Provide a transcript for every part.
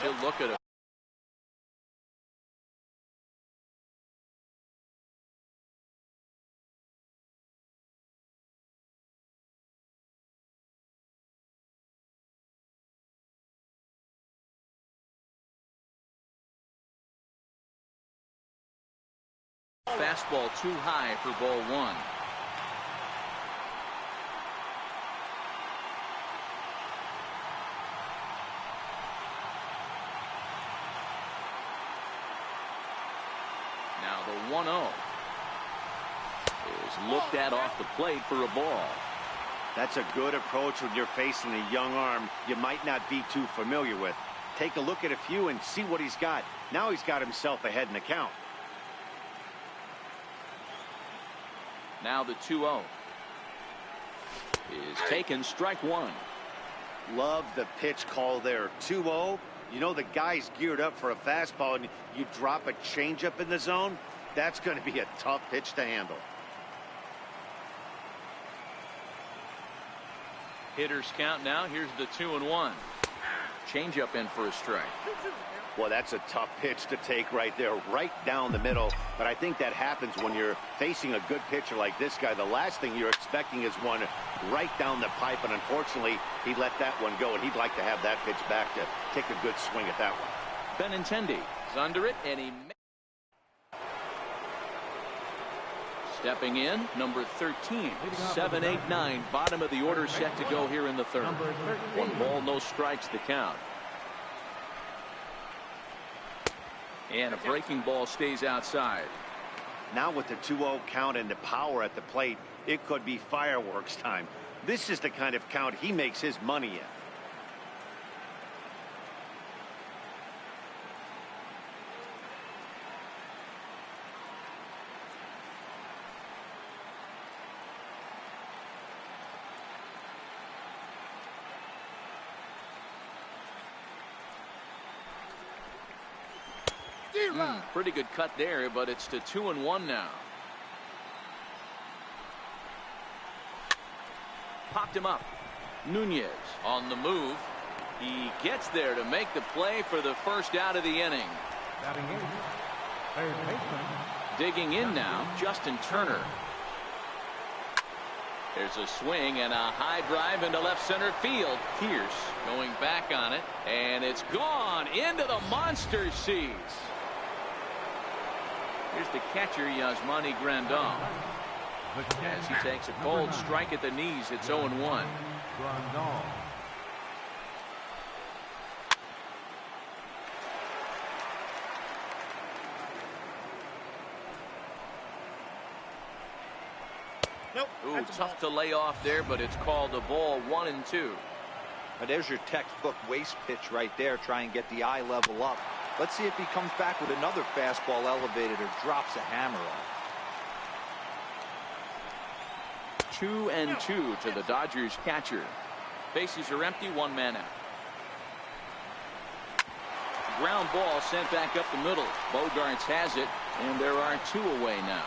He'll look at it. Fastball too high for ball one. Now the 1-0 is looked at off the plate for a ball. That's a good approach when you're facing a young arm you might not be too familiar with. Take a look at a few and see what he's got. Now he's got himself ahead in the count. Now the 2-0 is taken, strike one. Love the pitch call there. 2-0. You know the guy's geared up for a fastball and you drop a changeup in the zone. That's going to be a tough pitch to handle. Hitters count now. Here's the 2-1. Changeup in for a strike. Well, that's a tough pitch to take right there, right down the middle. But I think that happens when you're facing a good pitcher like this guy. The last thing you're expecting is one right down the pipe, and unfortunately, he let that one go, and he'd like to have that pitch back to take a good swing at that one. Benintendi is under it, and he... Stepping in, number 13, 7, 8, 9, bottom of the order set to go here in the third. 1 ball, no strikes, the count. And a breaking ball stays outside. Now with the 2-0 count and the power at the plate, it could be fireworks time. This is the kind of count he makes his money in. Pretty good cut there, but it's to 2-1 now. Popped him up. Nunez on the move. He gets there to make the play for the first out of the inning. Digging in now, Justin Turner. There's a swing and a high drive into left center field. Pierce going back on it, and it's gone into the monster seats. Here's the catcher, Yasmani Grandal. As he takes a cold strike at the knees, it's 0-1. Nope. Ooh, tough to lay off there, but it's called a ball. 1-2. But there's your textbook waste pitch right there. Try and get the eye level up. Let's see if he comes back with another fastball elevated or drops a hammer on. 2-2 to the Dodgers catcher. Bases are empty, 1 man out. Ground ball sent back up the middle. Bogarts has it, and there are 2 away now.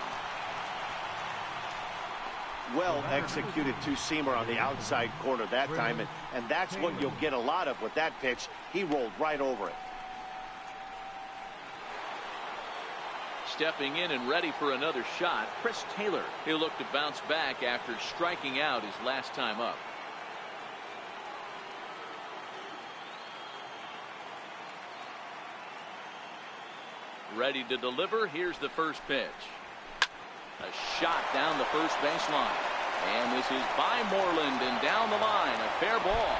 Well executed two-seamer on the outside corner that time, and that's what you'll get a lot of with that pitch. He rolled right over it. Stepping in and ready for another shot, Chris Taylor. He'll look to bounce back after striking out his last time up. Ready to deliver. Here's the first pitch. A shot down the first baseline. And this is by Moreland and down the line. A fair ball.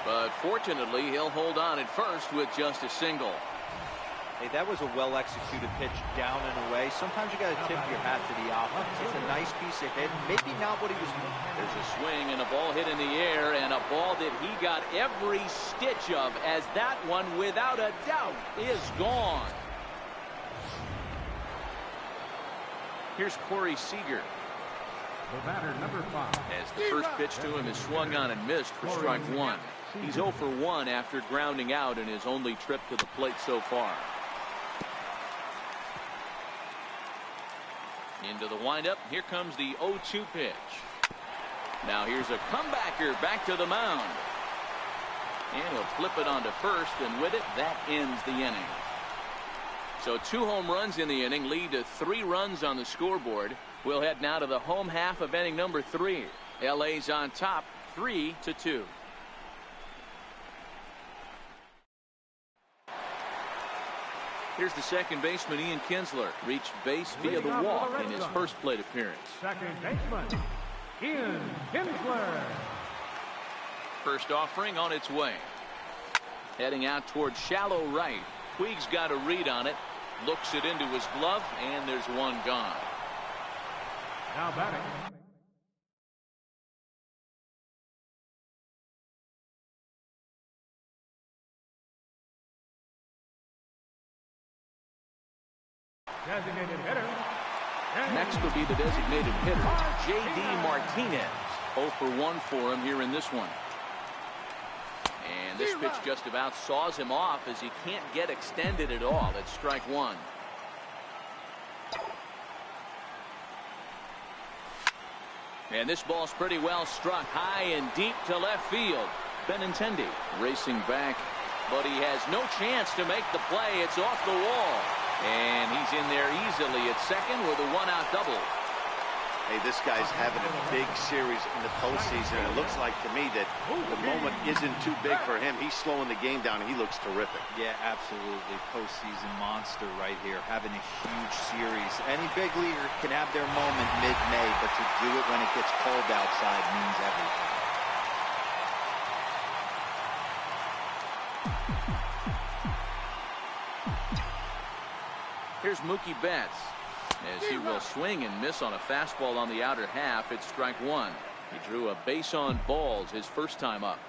But fortunately, he'll hold on at first with just a single. Hey, that was a well-executed pitch down and away. Sometimes you got to tip your hat to the offense. It's a nice piece of hit. Maybe not what he was doing. There's a swing and a ball hit in the air, and a ball that he got every stitch of, as that one, without a doubt, is gone. Here's Corey Seager. The batter, number 5. As the first pitch to him is swung on and missed for strike one. He's 0 for 1 after grounding out in his only trip to the plate so far. Into the windup. Here comes the 0-2 pitch. Now here's a comebacker back to the mound. And he'll flip it onto first, and with it, that ends the inning. So 2 home runs in the inning lead to 3 runs on the scoreboard. We'll head now to the home half of inning number 3. LA's on top 3-2. Here's the second baseman, Ian Kinsler. Reached base via the walk in his first plate appearance. Second baseman, Ian Kinsler. First offering on its way. Heading out towards shallow right. Puig's got a read on it. Looks it into his glove, and there's one gone. Now batting. Designated hitter. Next will be the designated hitter, J.D. Martinez. 0 for 1 for him here in this one. And this pitch just about saws him off as he can't get extended at all. It's strike 1. And this ball's pretty well struck high and deep to left field. Benintendi racing back, but he has no chance to make the play. It's off the wall. And he's in there easily at second with a 1-out double. Hey, this guy's having a big series in the postseason. It looks like to me that the moment isn't too big for him. He's slowing the game down, and he looks terrific. Yeah, absolutely. Postseason monster right here, having a huge series. Any big leaguer can have their moment mid-May, but to do it when it gets cold outside means everything. Here's Mookie Betts, as he will swing and miss on a fastball on the outer half. It's strike 1. He drew a base on balls his first time up.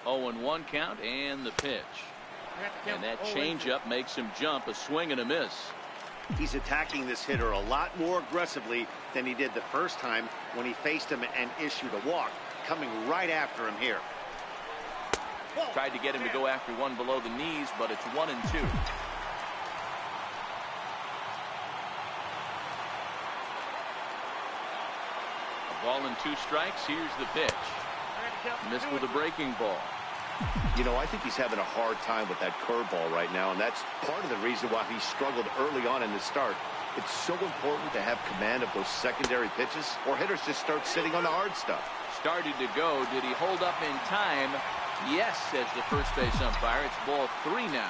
Oh, and 1 count, and the pitch. And that changeup makes him jump. A swing and a miss. He's attacking this hitter a lot more aggressively than he did the first time when he faced him and issued a walk. Coming right after him here. Tried to get him to go after one below the knees, but it's 1 and 2. A ball and 2 strikes. Here's the pitch. Missed with a breaking ball. You know, I think he's having a hard time with that curveball right now, and that's part of the reason why he struggled early on in the start. It's so important to have command of those secondary pitches, or hitters just start sitting on the hard stuff. Started to go. Did he hold up in time? Yes, says the first base umpire. It's ball 3 now.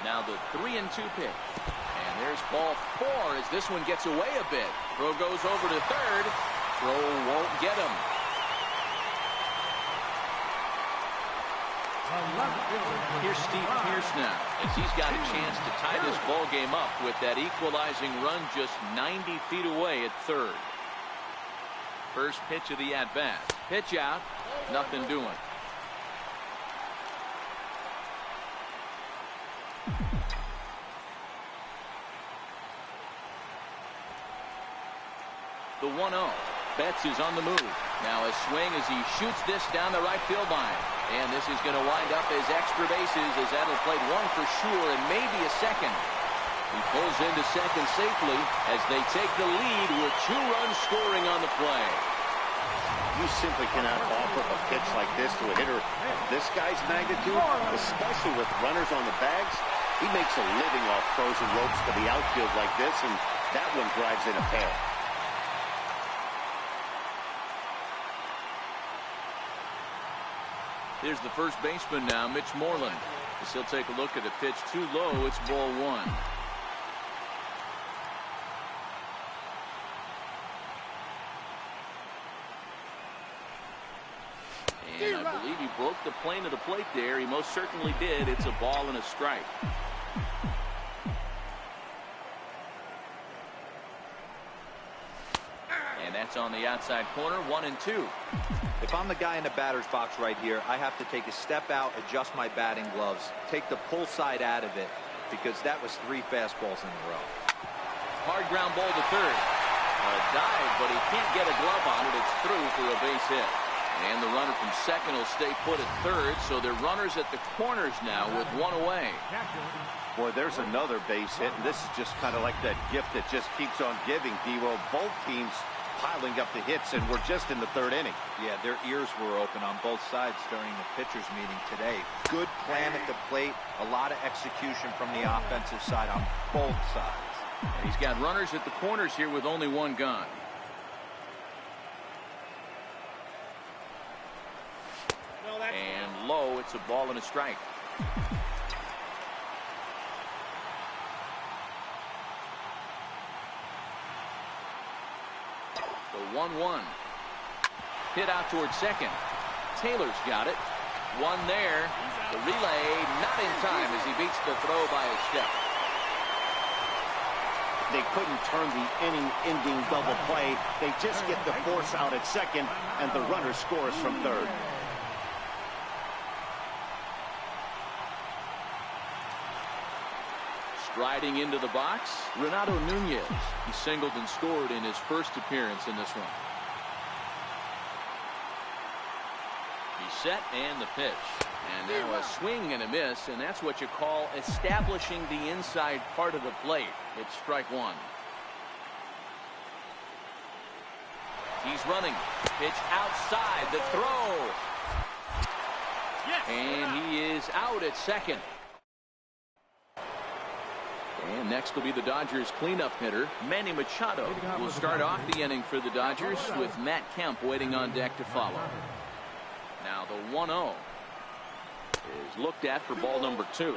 Now the 3-2 pitch. And there's ball 4 as this one gets away a bit. Throw goes over to third. Throw won't get him. Here's Steve Pearce now, as he's got a chance to tie this ball game up with that equalizing run just 90 feet away at third. First pitch of the at-bat. Pitch out. Nothing doing. The 1-0. Betts is on the move. Now a swing as he shoots this down the right field line. And this is going to wind up as extra bases, as that'll play 1 for sure and maybe a second. He pulls into second safely as they take the lead with 2 runs scoring on the play. You simply cannot offer a pitch like this to a hitter of this guy's magnitude, especially with runners on the bags. He makes a living off frozen ropes to the outfield like this, and that one drives in a pair. Here's the first baseman now, Mitch Moreland. As he'll take a look at a pitch too low. It's ball 1. And I believe he broke the plane of the plate there. He most certainly did. It's a ball and a strike. And that's on the outside corner, 1 and 2. If I'm the guy in the batter's box right here, I have to take a step out, adjust my batting gloves, take the pull side out of it, because that was 3 fastballs in a row. Hard ground ball to third. A dive, but he can't get a glove on it. It's through for a base hit. And the runner from second will stay put at third, so they're runners at the corners now with one away. Boy, there's another base hit, and this is just kind of like that gift that just keeps on giving, D-Will. Both teams piling up the hits, and we're just in the third inning. Yeah, their ears were open on both sides during the pitchers meeting today. Good plan at the plate, a lot of execution from the offensive side on both sides. And he's got runners at the corners here with only one gone. And low, it's a ball and a strike. The 1-1. Hit out towards second. Taylor's got it. One there. The relay not in time as he beats the throw by a step. They couldn't turn the inning-ending double play. They just get the force out at second, and the runner scores from third. Striding into the box, Renato Nunez. He singled and scored in his first appearance in this one. He's set and the pitch. And now a swing and a miss, and that's what you call establishing the inside part of the plate. It's strike one. He's running. Pitch outside the throw. And he is out at second. And next will be the Dodgers cleanup hitter, Manny Machado. Will start off the inning for the Dodgers with Matt Kemp waiting on deck to follow. Now the 1-0 is looked at for ball number 2.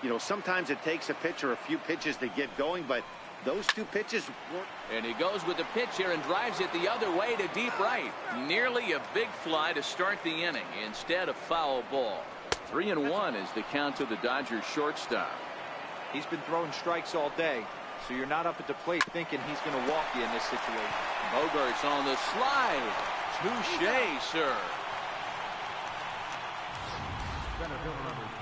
You know, sometimes it takes a pitcher a few pitches to get going, but those two pitches weren't. And he goes with the pitch here and drives it the other way to deep right. Nearly a big fly to start the inning. Instead, a foul ball. 3-1 is the count to the Dodgers shortstop. He's been throwing strikes all day, so you're not up at the plate thinking he's going to walk you in this situation. Bogart's on the slide. Touche, sir.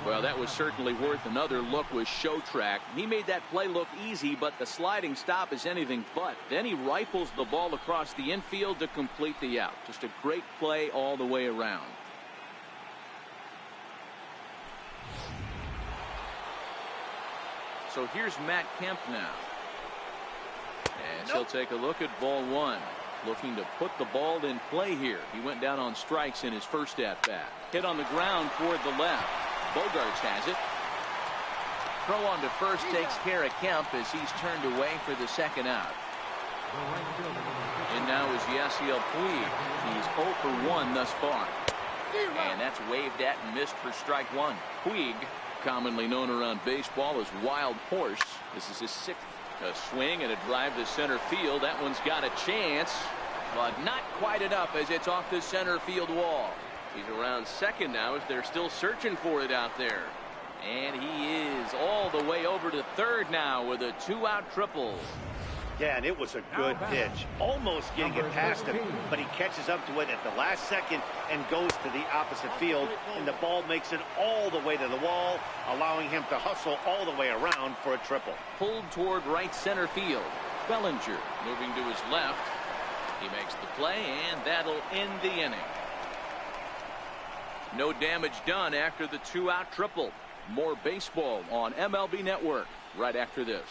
Well, that was certainly worth another look with Show Track. He made that play look easy, but the sliding stop is anything but. Then he rifles the ball across the infield to complete the out. Just a great play all the way around. So here's Matt Kemp now. And he'll take a look at ball one. Looking to put the ball in play here. He went down on strikes in his first at-bat. Hit on the ground toward the left. Bogarts has it. Throw on to first takes care of Kemp as he's turned away for the second out. And now is Yasiel Puig. He's 0 for 1 thus far. And that's waved at and missed for strike one. Puig, commonly known around baseball as Wild Horse. This is his 6th. A swing and a drive to center field. That one's got a chance, but not quite enough as it's off the center field wall. He's around second now as they're still searching for it out there. And he is all the way over to third now with a 2-out triple. Yeah, and it was a good pitch. Almost getting it past him, but he catches up to it at the last second and goes to the opposite field, and the ball makes it all the way to the wall, allowing him to hustle all the way around for a triple. Pulled toward right center field. Bellinger moving to his left. He makes the play, and that'll end the inning. No damage done after the 2-out triple. More baseball on MLB Network right after this.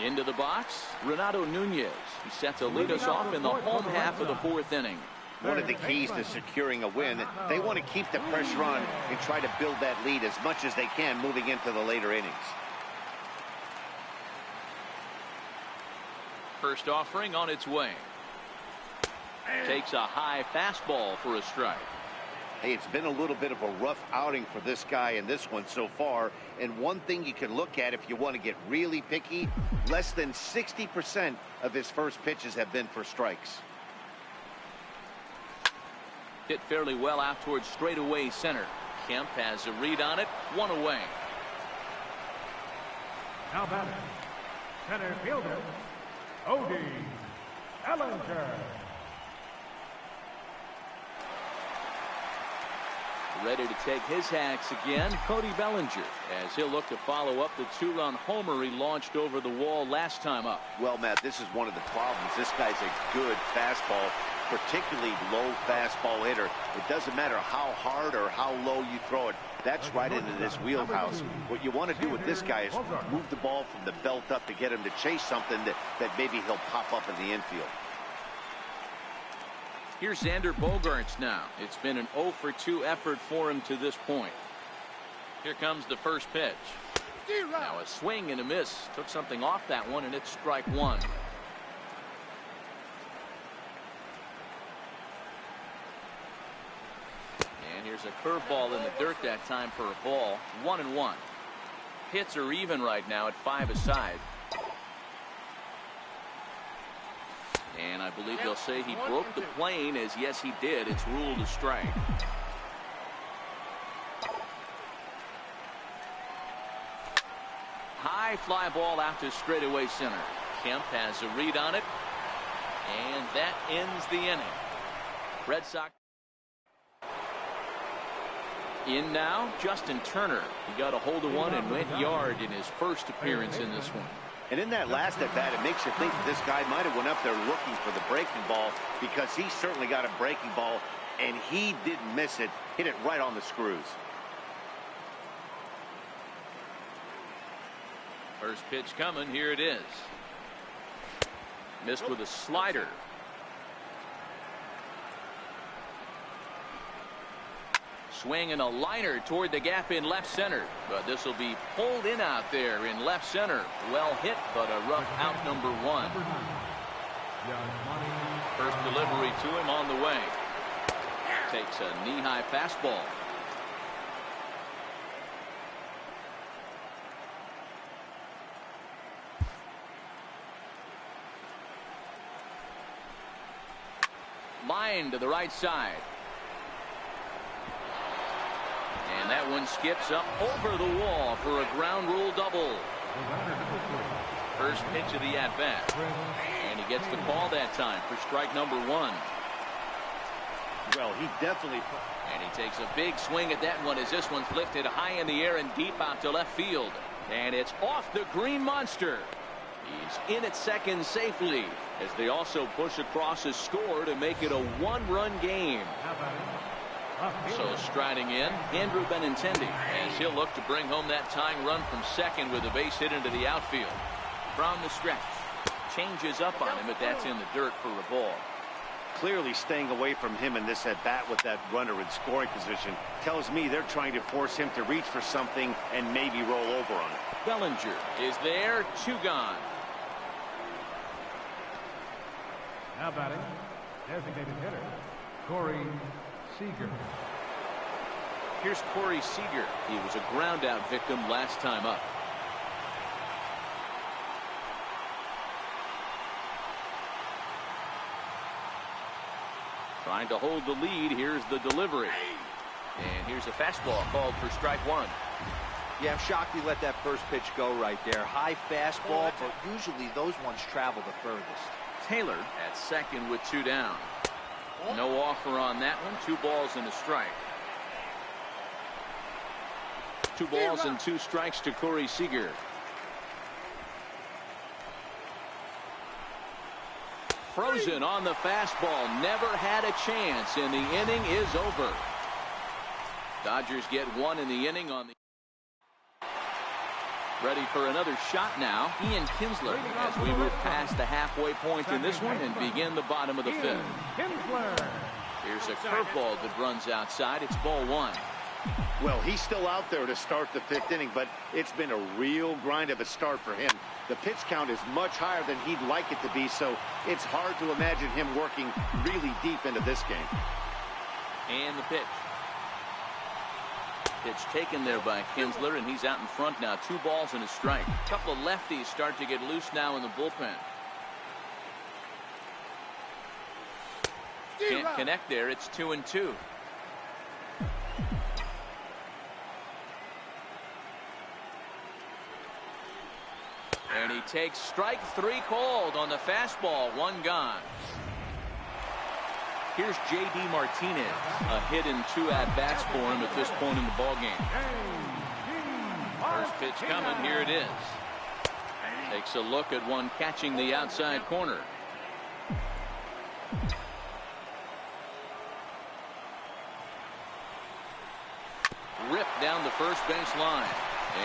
Into the box, Renato Nunez. He set to lead us off in the home half of the 4th inning. One of the keys to securing a win, they want to keep the pressure on and try to build that lead as much as they can moving into the later innings. First offering on its way. Takes a high fastball for a strike. Hey, it's been a little bit of a rough outing for this guy in this one so far. And one thing you can look at if you want to get really picky, less than 60% of his first pitches have been for strikes. Hit fairly well out towards straightaway center. Kemp has a read on it. 1 away. Now batting, center fielder, Odie Bellinger. ready to take his hacks again, Cody Bellinger, as he'll look to follow up the two-run homer he launched over the wall last time up. Well, Matt, this is one of the problems. This guy's a good fastball, particularly low fastball hitter. It doesn't matter how hard or how low you throw it. That's right into this wheelhouse. What you want to do with this guy is move the ball from the belt up to get him to chase something that maybe he'll pop up in the infield. Here's Xander Bogaerts now. It's been an 0 for 2 effort for him to this point. Here comes the first pitch. Now a swing and a miss. Took something off that one, and it's strike one. And here's a curveball in the dirt that time for a ball. 1-1. Hits are even right now at 5 aside. And I believe they'll say he broke the plane, as yes he did. It's ruled a strike. High fly ball out to straightaway center. Kemp has a read on it. And that ends the inning. Red Sox in now, Justin Turner. He got a hold of one and went yard in his first appearance in this one. And in that last at bat, it makes you think that this guy might have went up there looking for the breaking ball, because he certainly got a breaking ball, and he didn't miss it. Hit it right on the screws. First pitch coming. Here it is. Missed with a slider. Swing and a liner toward the gap in left center, but this will be pulled in out there in left center. Well hit, but a rough out, number one. First delivery to him on the way. Takes a knee-high fastball. Line to the right side. And that one skips up over the wall for a ground rule double. First pitch of the at-bat. And he gets the call that time for strike number one. Well, he definitely... And he takes a big swing at that one as this one's lifted high in the air and deep out to left field. And it's off the green monster. He's in at second safely as they also push across a score to make it a one-run game. So striding in, Andrew Benintendi, as he'll look to bring home that tying run from second with a base hit into the outfield. From the stretch, changes up on him, but that's in the dirt for a ball. Clearly staying away from him in this at-bat with that runner in scoring position tells me they're trying to force him to reach for something and maybe roll over on it. Bellinger is there, 2 gone. Now batting, designated hitter, Corey Seager. Here's Corey Seager. He was a ground-out victim last time up. Trying to hold the lead. Here's the delivery. And here's a fastball called for strike one. Yeah, I'm shocked he let that first pitch go right there. High fastball, but usually those ones travel the furthest. Taylor at second with 2 down. No offer on that one. 2 balls and a strike. 2 balls and 2 strikes to Corey Seager. Frozen on the fastball. Never had a chance, and the inning is over. Dodgers get 1 in the inning on the... Ready for another shot now. Ian Kinsler as we move past the halfway point in this one and begin the bottom of the 5th. Here's a curveball that runs outside. It's ball 1. Well, he's still out there to start the 5th inning, but it's been a real grind of a start for him. The pitch count is much higher than he'd like it to be, so it's hard to imagine him working really deep into this game. And the pitch. Pitch taken there by Kinsler, and he's out in front now. 2 balls and a strike. A couple of lefties start to get loose now in the bullpen. Can't connect there. It's 2-2. And he takes strike 3 called on the fastball. 1 gone. Here's J.D. Martinez. A hit and 2 at-bats for him at this point in the ballgame. First pitch coming. Here it is. Takes a look at one catching the outside corner. Ripped down the first base line.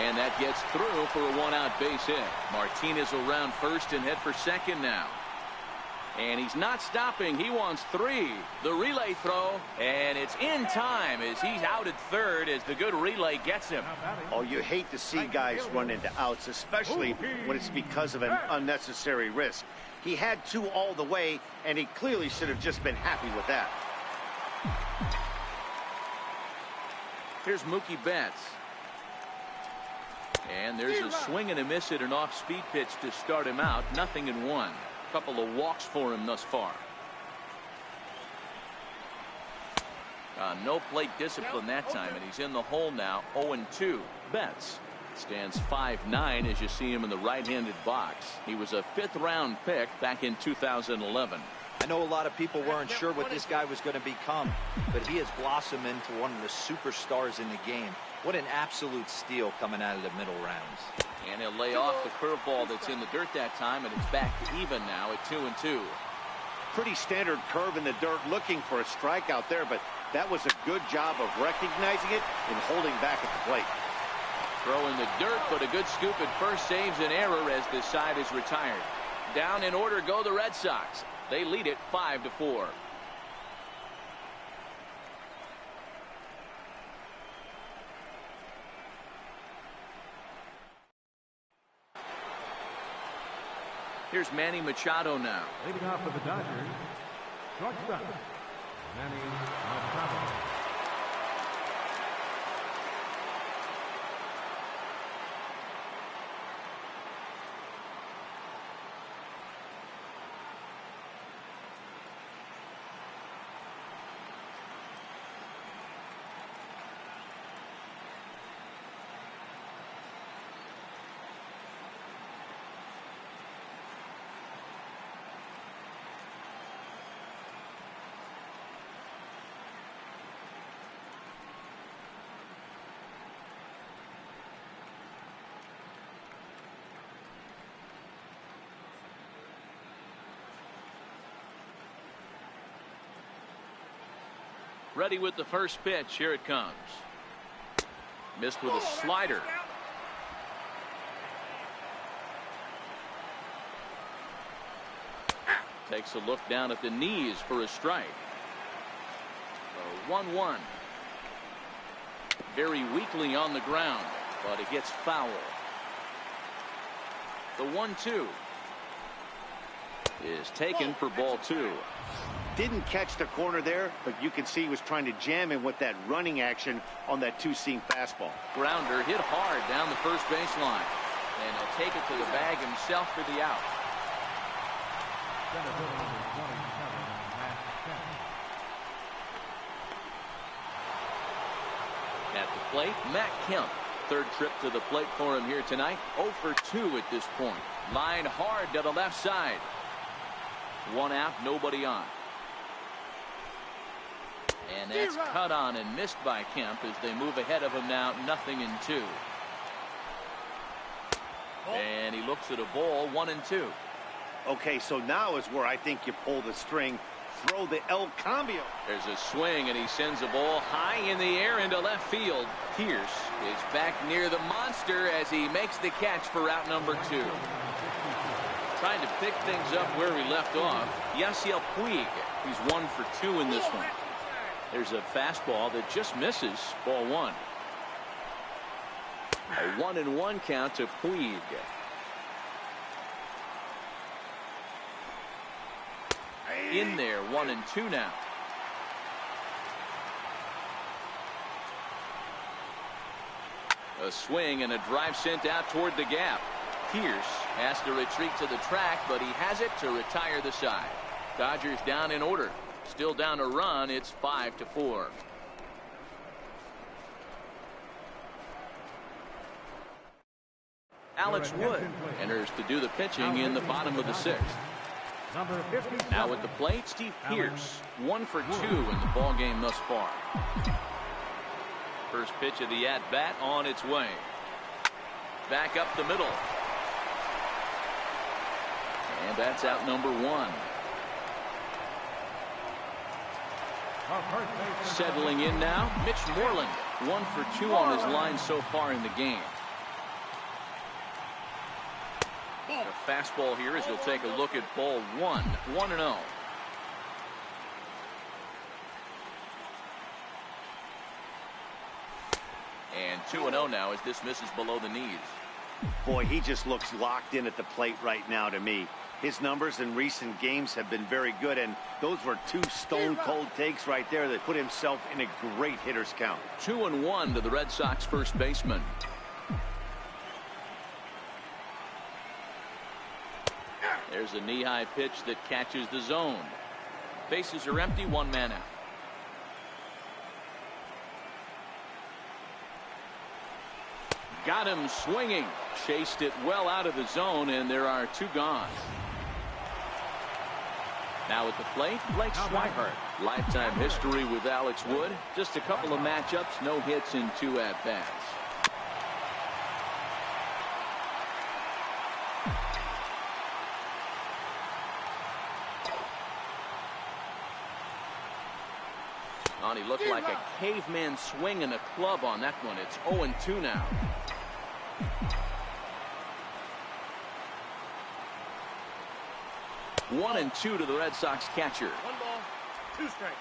And that gets through for a 1-out base hit. Martinez will round first and head for second now. And he's not stopping. He wants 3. The relay throw, and it's in time as he's out at third as the good relay gets him. Oh, you hate to see guys run into outs, especially when it's because of an unnecessary risk. He had 2 all the way, and he clearly should have just been happy with that. Here's Mookie Betts. And there's a swing and a miss at an off-speed pitch to start him out. 0-1. Couple of walks for him thus far. No plate discipline that time, and he's in the hole now. 0-2. Betts stands 5'9" as you see him in the right-handed box. He was a 5th-round pick back in 2011. I know a lot of people weren't sure what this guy was going to become, but he has blossomed into one of the superstars in the game. What an absolute steal coming out of the middle rounds. And he'll lay off the curveball that's in the dirt that time, and it's back even now at 2-2. Pretty standard curve in the dirt, looking for a strikeout there, but that was a good job of recognizing it and holding back at the plate. Throw in the dirt, but a good scoop at first saves an error as this side is retired. Down in order go the Red Sox. They lead it 5-4. Here's Manny Machado now. Leading off for the Dodgers, shortstop, Manny Machado. Ready with the first pitch. Here it comes. Missed with a slider. Takes a look down at the knees for a strike. 1-1. Very weakly on the ground, but it gets foul. The 1-2 is taken for ball 2. Didn't catch the corner there, but you can see he was trying to jam him with that running action on that 2-seam fastball. Grounder hit hard down the first baseline, and he'll take it to the bag himself for the out. At the plate, Matt Kemp. Third trip to the plate for him here tonight. 0 for 2 at this point. Line hard to the left side. 1 out, nobody on. And that's cut on and missed by Kemp as they move ahead of him now, 0-2. And he looks at a ball, 1-2. Okay, so now is where I think you pull the string. Throw the El Cambio. There's a swing, and he sends a ball high in the air into left field. Pierce is back near the monster as he makes the catch for out number 2. Trying to pick things up where we left off. Yasiel Puig. He's 1 for 2 in this one. There's a fastball that just misses. Ball 1. A 1-1 count to Puig. In there, 1-2 now. A swing and a drive sent out toward the gap. Pierce has to retreat to the track, but he has it to retire the side. Dodgers down in order. Still down a run. It's 5-4. Alex Wood enters to do the pitching in the bottom of the 6th. Number 57. Now at the plate, Steve Pierce, 1 for 2 in the ball game thus far. First pitch of the at-bat on its way. Back up the middle. And that's out number 1. Settling in now, Mitch Moreland, 1 for 2 on his line so far in the game. The fastball here as he'll take a look at ball 1, 1-0. And 2-0 now as this misses below the knees. Boy, he just looks locked in at the plate right now to me. His numbers in recent games have been very good, and those were 2 stone-cold takes right there that put himself in a great hitter's count. 2-1 to the Red Sox first baseman. There's a knee-high pitch that catches the zone. Bases are empty, 1 man out. Got him swinging. Chased it well out of the zone, and there are 2 gone. Now at the plate, Blake Swihart. Lifetime history with Alex Wood. Just a couple of matchups, no hits in 2 at-bats. Oh, he looked like a caveman swinging a club on that one. It's 0-2 now. One and 2 to the Red Sox catcher. 1 ball, 2 strikes.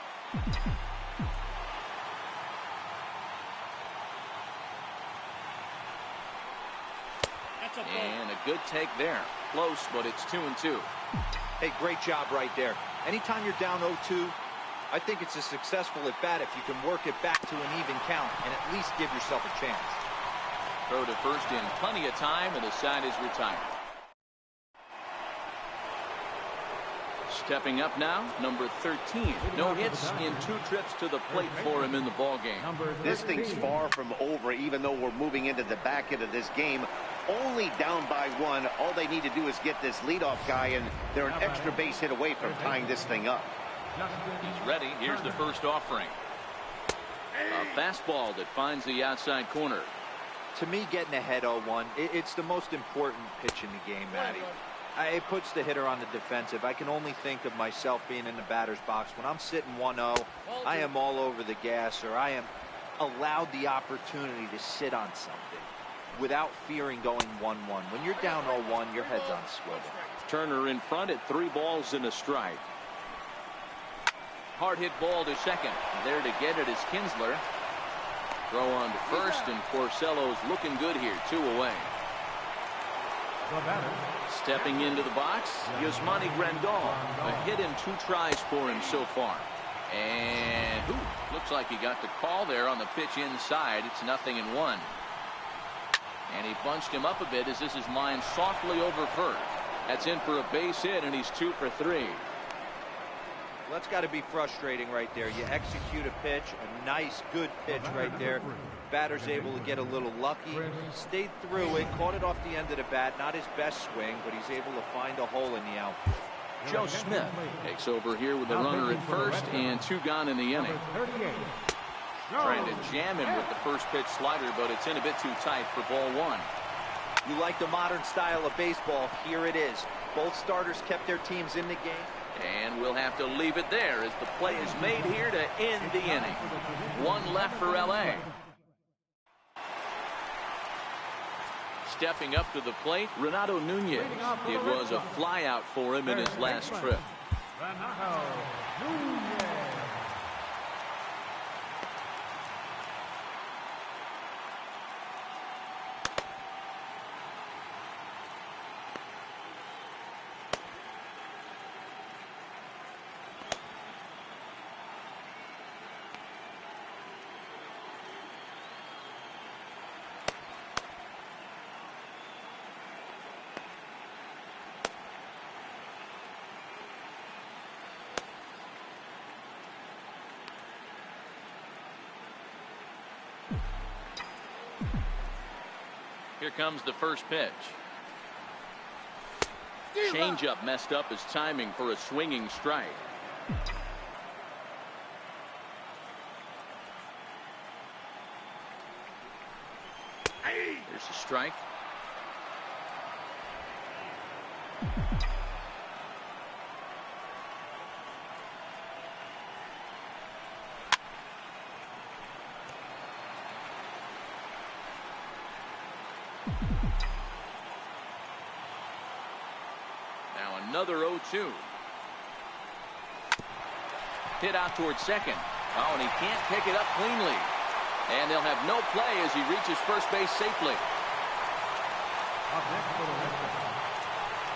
And a good take there. Close, but it's 2-2. Hey, great job right there. Anytime you're down 0-2, I think it's a successful at bat if you can work it back to an even count and at least give yourself a chance. Throw to first in plenty of time, and the side is retired. Stepping up now, number 13. No hits in 2 trips to the plate for him in the ball game. This thing's far from over, even though we're moving into the back end of this game. Only down by 1. All they need to do is get this leadoff guy, and they're an extra base hit away from tying this thing up. He's ready. Here's the first offering. A fastball that finds the outside corner. To me, getting ahead 0-1, it's the most important pitch in the game, Matty. It puts the hitter on the defensive. I can only think of myself being in the batter's box. When I'm sitting 1-0, I am all over the gas, or I am allowed the opportunity to sit on something without fearing going 1-1. When you're down 0-1, your head's on swivel. Turner in front at 3 balls and a strike. Hard hit ball to second. There to get it is Kinsler. Throw on to first, and Porcello's looking good here. 2 away. Stepping into the box, Yasmani Grandal. A hit in 2 tries for him so far. And looks like he got the call there on the pitch inside. It's 0-1. And he bunched him up a bit as this is lined softly over first. That's in for a base hit, and he's 2 for 3. Well, that's got to be frustrating right there. You execute a pitch, a nice, good pitch right there. Batter's able to get a little lucky, stayed through it, caught it off the end of the bat. Not his best swing, but he's able to find a hole in the outfield. Joe Smith takes over here with a runner at first and 2 gone in the inning. Trying to jam him with the first pitch slider, but it's in a bit too tight for ball 1. You like the modern style of baseball? Here it is. Both starters kept their teams in the game. And we'll have to leave it there as the play is made here to end the inning. 1 left for LA. Stepping up to the plate, Renato Nunez. It was a flyout for him in his last trip. Renato Nunez. Here comes the first pitch. Changeup messed up his timing for a swinging strike. There's a strike. Now another 0-2. Hit out towards second. Oh, and he can't pick it up cleanly. And they'll have no play as he reaches first base safely. Up next for the Red Sox,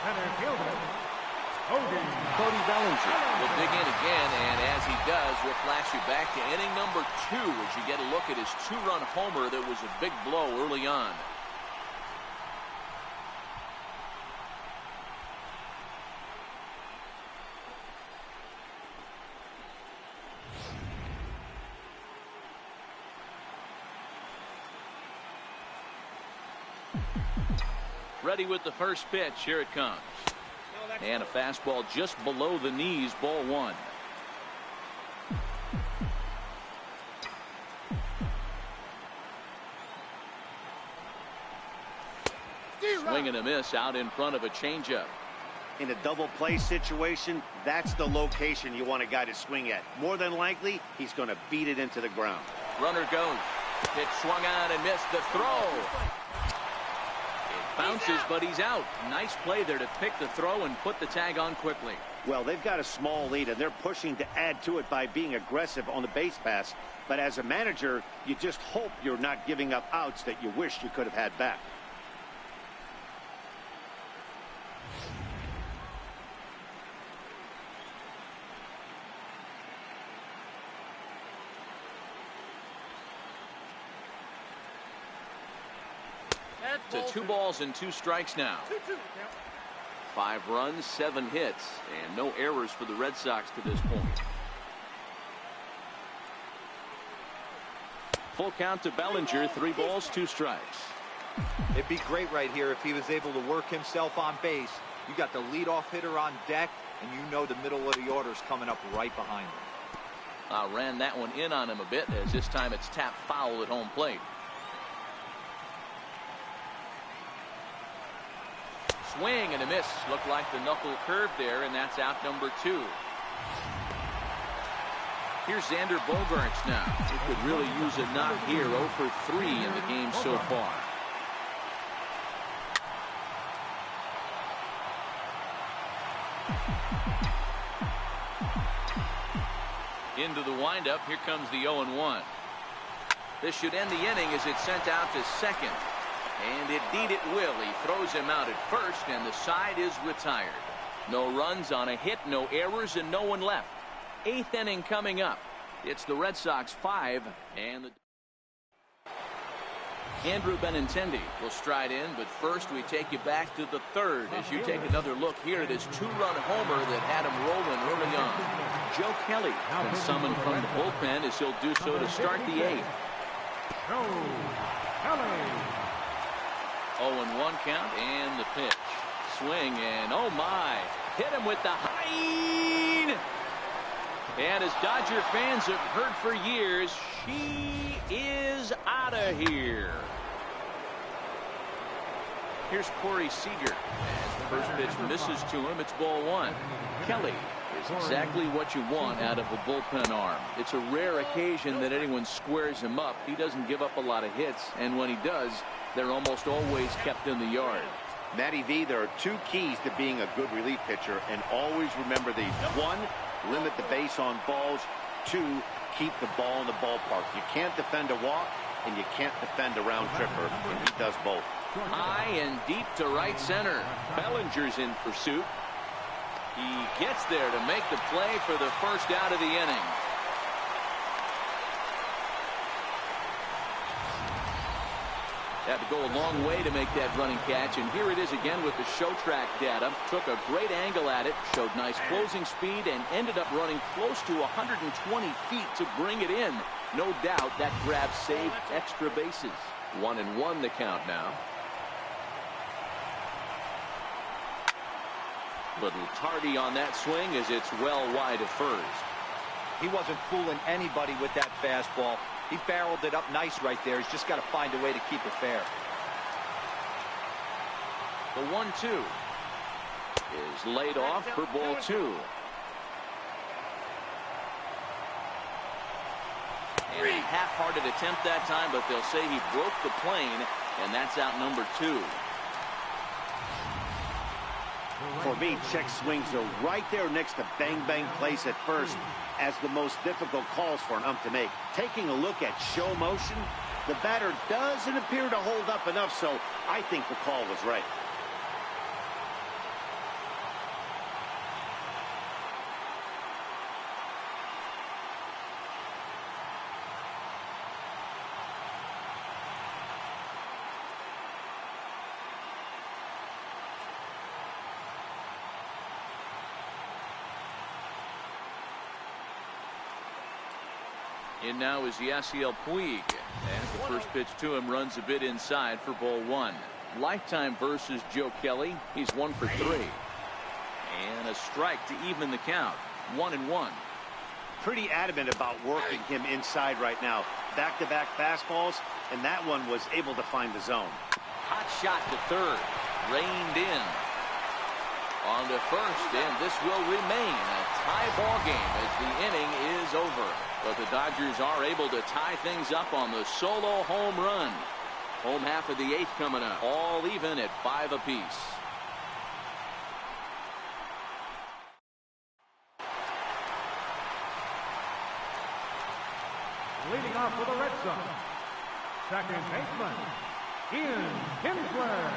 center fielder, Cody Bellinger will dig in again, and as he does, we'll flash you back to inning number 2 as you get a look at his 2-run homer that was a big blow early on. Ready with the first pitch. Here it comes. And a fastball just below the knees, ball 1. Swing and a miss out in front of a changeup. In a double play situation, that's the location you want a guy to swing at. More than likely, he's going to beat it into the ground. Runner goes. Pitch swung on and missed the throw. Bounces, but he's out. Nice play there to pick the throw and put the tag on quickly. Well, they've got a small lead, and they're pushing to add to it by being aggressive on the base pass. But as a manager, you just hope you're not giving up outs that you wish you could have had back. To 2 balls and 2 strikes now. 5 runs, 7 hits, and no errors for the Red Sox to this point. Full count to Bellinger, 3 balls, 2 strikes. It'd be great right here if he was able to work himself on base. You got the leadoff hitter on deck, and you know the middle of the order's coming up right behind him. Ran that one in on him a bit, as this time it's tapped foul at home plate. Swing and a miss. Looked like the knuckle curve there, and that's out number 2. Here's Xander Bogaerts now. He could really use a knock here. 0 for 3 in the game so far. Into the windup. Here comes the 0-1. This should end the inning as it's sent out to second. And indeed it will. He throws him out at first, and the side is retired. No runs on a hit, no errors, and no one left. 8th inning coming up. It's the Red Sox 5, and Andrew Benintendi will stride in, but first we take you back to the 3rd as you take another look here at his 2-run homer that had him rolling early on. Joe Kelly been summoned from the bullpen as he'll do so to start the 8th. Joe Kelly. 0-1 count and the pitch. Swing and oh my. Hit him with the high. And as Dodger fans have heard for years, she is out of here. Here's Corey Seager. As the first pitch misses to him, it's ball 1. Kelly is exactly what you want out of a bullpen arm. It's a rare occasion that anyone squares him up. He doesn't give up a lot of hits, and when he does, they're almost always kept in the yard. Matty V, there are 2 keys to being a good relief pitcher, and always remember these. 1, limit the base on balls. 2, keep the ball in the ballpark. You can't defend a walk, and you can't defend a round tripper, and he does both. High and deep to right center. Bellinger's in pursuit. He gets there to make the play for the first out of the inning. Had to go a long way to make that running catch, and here it is again with the show track data. Took a great angle at it, showed nice closing speed, and ended up running close to 120 feet to bring it in. No doubt that grab saved extra bases. 1-1 the count now. Little tardy on that swing as it's well wide of first. He wasn't fooling anybody with that fastball. He barreled it up nice right there. He's just got to find a way to keep it fair. The 1-2 is laid off for ball 2. And a half-hearted attempt that time, but they'll say he broke the plane, and that's out number 2. For me, check swings are right there next to bang-bang plays at first as the most difficult calls for an ump to make. Taking a look at show motion, the batter doesn't appear to hold up enough, so I think the call was right. In now is Yasiel Puig, and the first pitch to him runs a bit inside for ball 1. Lifetime versus Joe Kelly. He's 1 for 3. And a strike to even the count. 1-1. Pretty adamant about working him inside right now. Back-to-back fastballs, and that one was able to find the zone. Hot shot to third. Reined in. On to first, and this will remain a tie ball game as the inning is over. But the Dodgers are able to tie things up on the solo home run. Home half of the 8th coming up. All even at 5 apiece. Leading off for the Red Sox, second baseman, Ian Kinsler.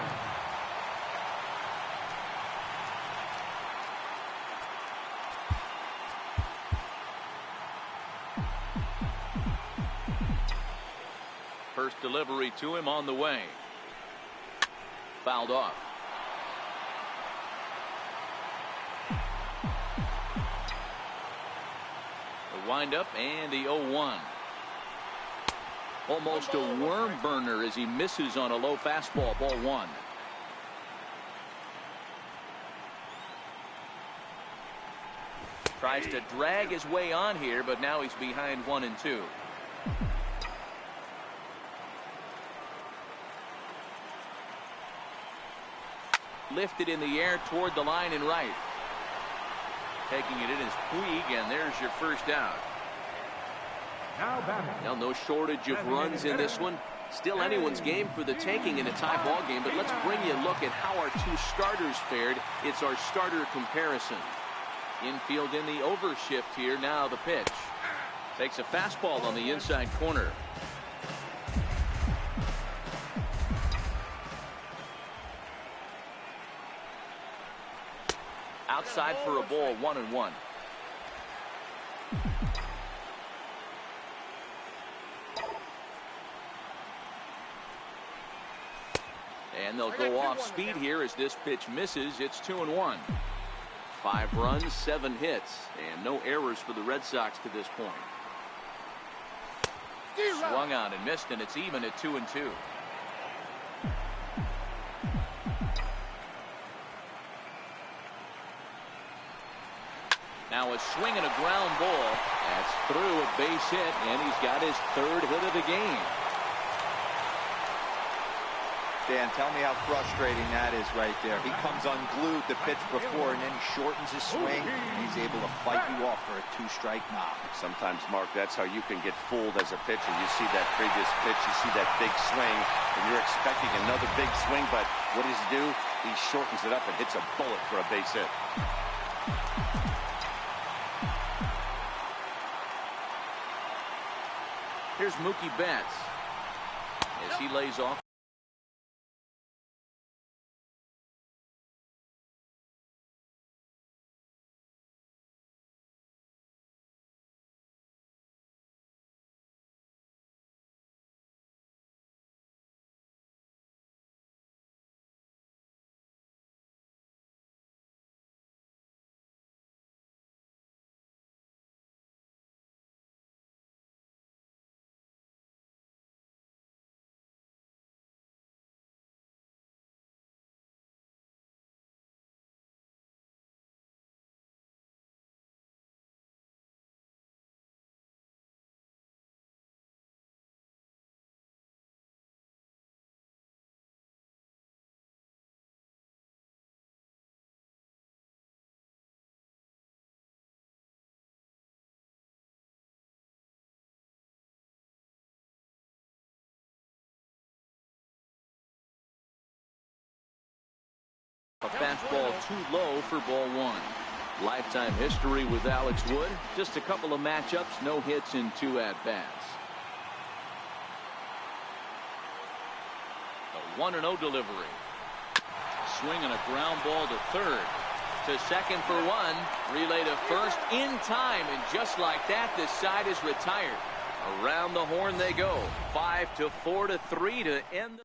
First delivery to him on the way. Fouled off. The windup and the 0-1. Almost a worm burner as he misses on a low fastball. Ball 1. Tries to drag his way on here, but now he's behind 1 and 2. Lifted in the air toward the line and right. Taking it in is Puig, and there's your first out. Now batting. Now no shortage of runs in this one. Still anyone's game for the taking in a tie ball game, but let's bring you a look at how our 2 starters fared. It's our starter comparison. Infield in the overshift here. Now the pitch. Takes a fastball on the inside corner. Outside for a ball. 1-1. And they'll go off speed here as this pitch misses. It's 2-1. 5 runs, 7 hits, and no errors for the Red Sox to this point. Swung on and missed, and it's even at 2-2. Now a swing and a ground ball. That's through a base hit, and he's got his 3rd hit of the game. Dan, tell me how frustrating that is right there. He comes unglued the pitch before, and then he shortens his swing, and he's able to fight you off for a 2-strike knock. Sometimes, Mark, that's how you can get fooled as a pitcher. You see that previous pitch, you see that big swing, and you're expecting another big swing, but what does he do? He shortens it up and hits a bullet for a base hit. Here's Mookie Betts as he lays off. A fastball too low for ball one. Lifetime history with Alex Wood. Just a couple of matchups, no hits in 2 at-bats. The 1-0 delivery. Swing and a ground ball to third. To second for one. Relay to first in time. And just like that, this side is retired. Around the horn they go. 5-4 to 3 to end.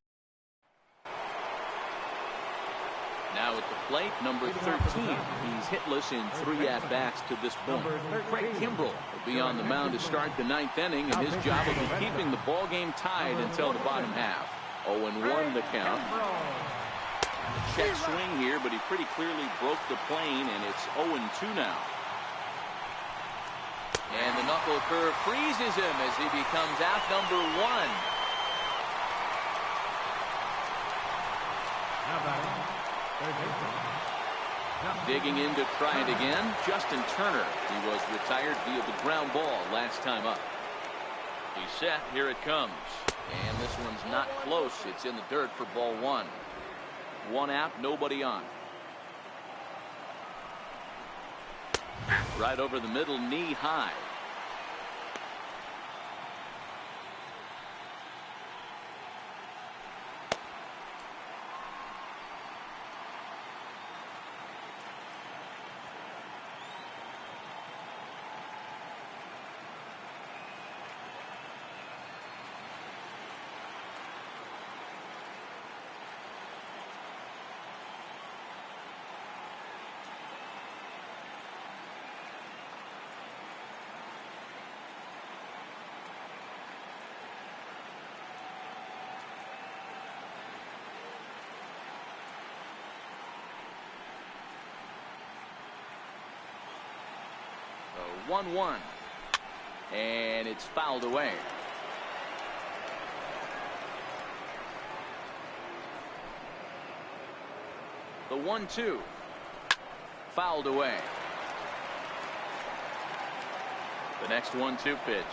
Now at the plate, number 13. He's hitless in 3 at-bats to this point. Craig Kimbrell will be on the mound to start the 9th inning, and his job will be keeping the ball game tied until the bottom half. 0-1 the count. Check swing here, but he pretty clearly broke the plane, and it's 0-2 now. And the knuckle curve freezes him as he becomes out number 1. Digging in to try it again, Justin Turner. He was retired via the ground ball last time up. He's set. Here it comes. And this one's not close. It's in the dirt for ball 1. 1 out, nobody on. Right over the middle, knee high. So 1-1. And it's fouled away. The 1-2. Fouled away. The next 1-2 pitch.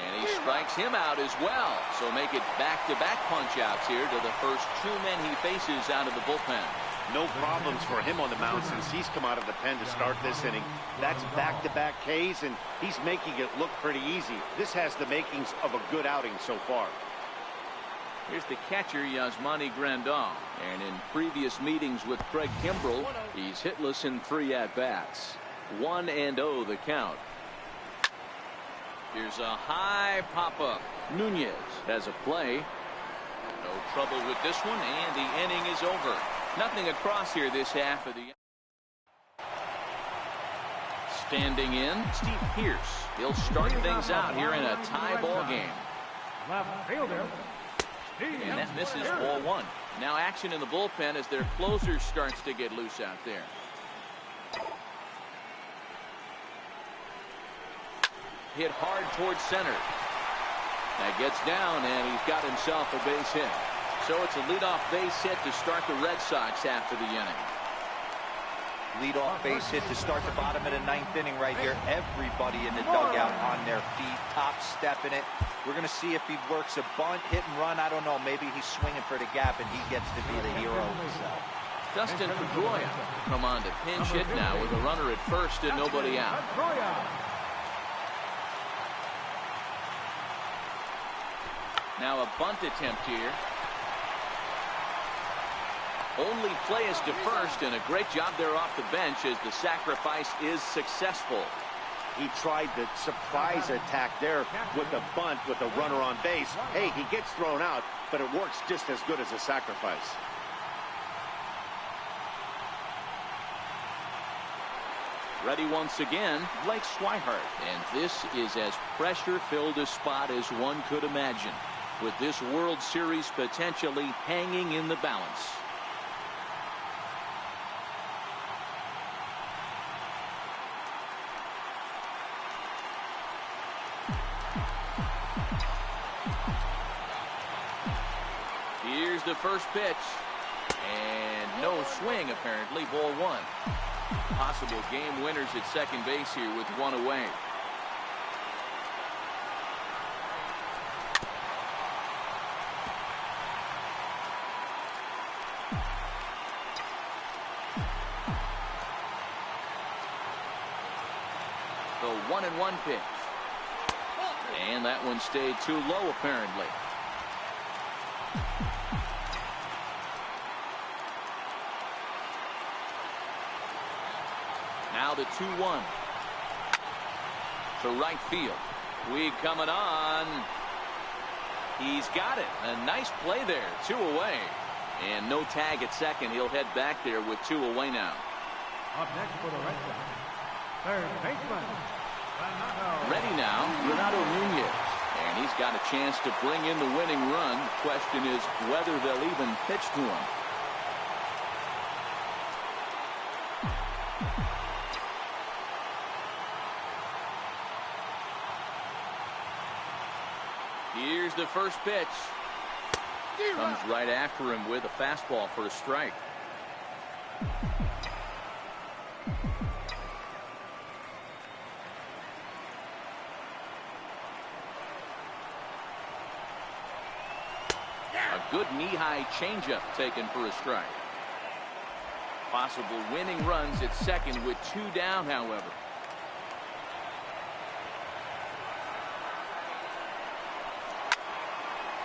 And he strikes him out as well. So make it back-to-back punch-outs here to the first 2 men he faces out of the bullpen. No problems for him on the mound since he's come out of the pen to start this inning. That's back-to-back Ks, and he's making it look pretty easy. This has the makings of a good outing so far. Here's the catcher, Yasmani Grandal. And in previous meetings with Craig Kimbrell, he's hitless in 3 at-bats. 1-0 the count. Here's a high pop-up. Nunez has a play. No trouble with this one, and the inning is over. Nothing across here this half of the. Standing in, Steve Pearce. He'll start things out here in a tie ball game. Left fielder. And that misses ball 1. Now action in the bullpen as their closer starts to get loose out there. Hit hard towards center. That gets down, and he's got himself a base hit. So it's a leadoff base hit to start the Red Sox after the inning. Leadoff base hit to start the bottom of the 9th inning right here. Everybody in the dugout on their feet, top stepping it. We're going to see if he works a bunt, hit and run. I don't know. Maybe he's swinging for the gap and he gets to be the hero himself. Dustin Pedroia come on to pinch hit now with a runner at first and nobody out. Now a bunt attempt here. Only play is to first, and a great job there off the bench as the sacrifice is successful. He tried the surprise attack there with the bunt with a runner on base. Hey, he gets thrown out, but it works just as good as a sacrifice. Ready once again, Blake Swihart. And this is as pressure-filled a spot as one could imagine, with this World Series potentially hanging in the balance. Here's the first pitch. And no swing, apparently. Ball 1. Possible game winners at second base here with 1 away. The 1-1 pitch. And that one stayed too low, apparently. Now the 2-1. To right field. Puig coming on. He's got it. A nice play there. 2 away. And no tag at second. He'll head back there with 2 away now. Up next for the Red Sox, third baseman, Ready now, Renato Nunez. And he's got a chance to bring in the winning run. The question is whether they'll even pitch to him. Here's the first pitch. Comes right after him with a fastball for a strike. A good knee-high changeup taken for a strike. Possible winning runs at second with 2 down, however.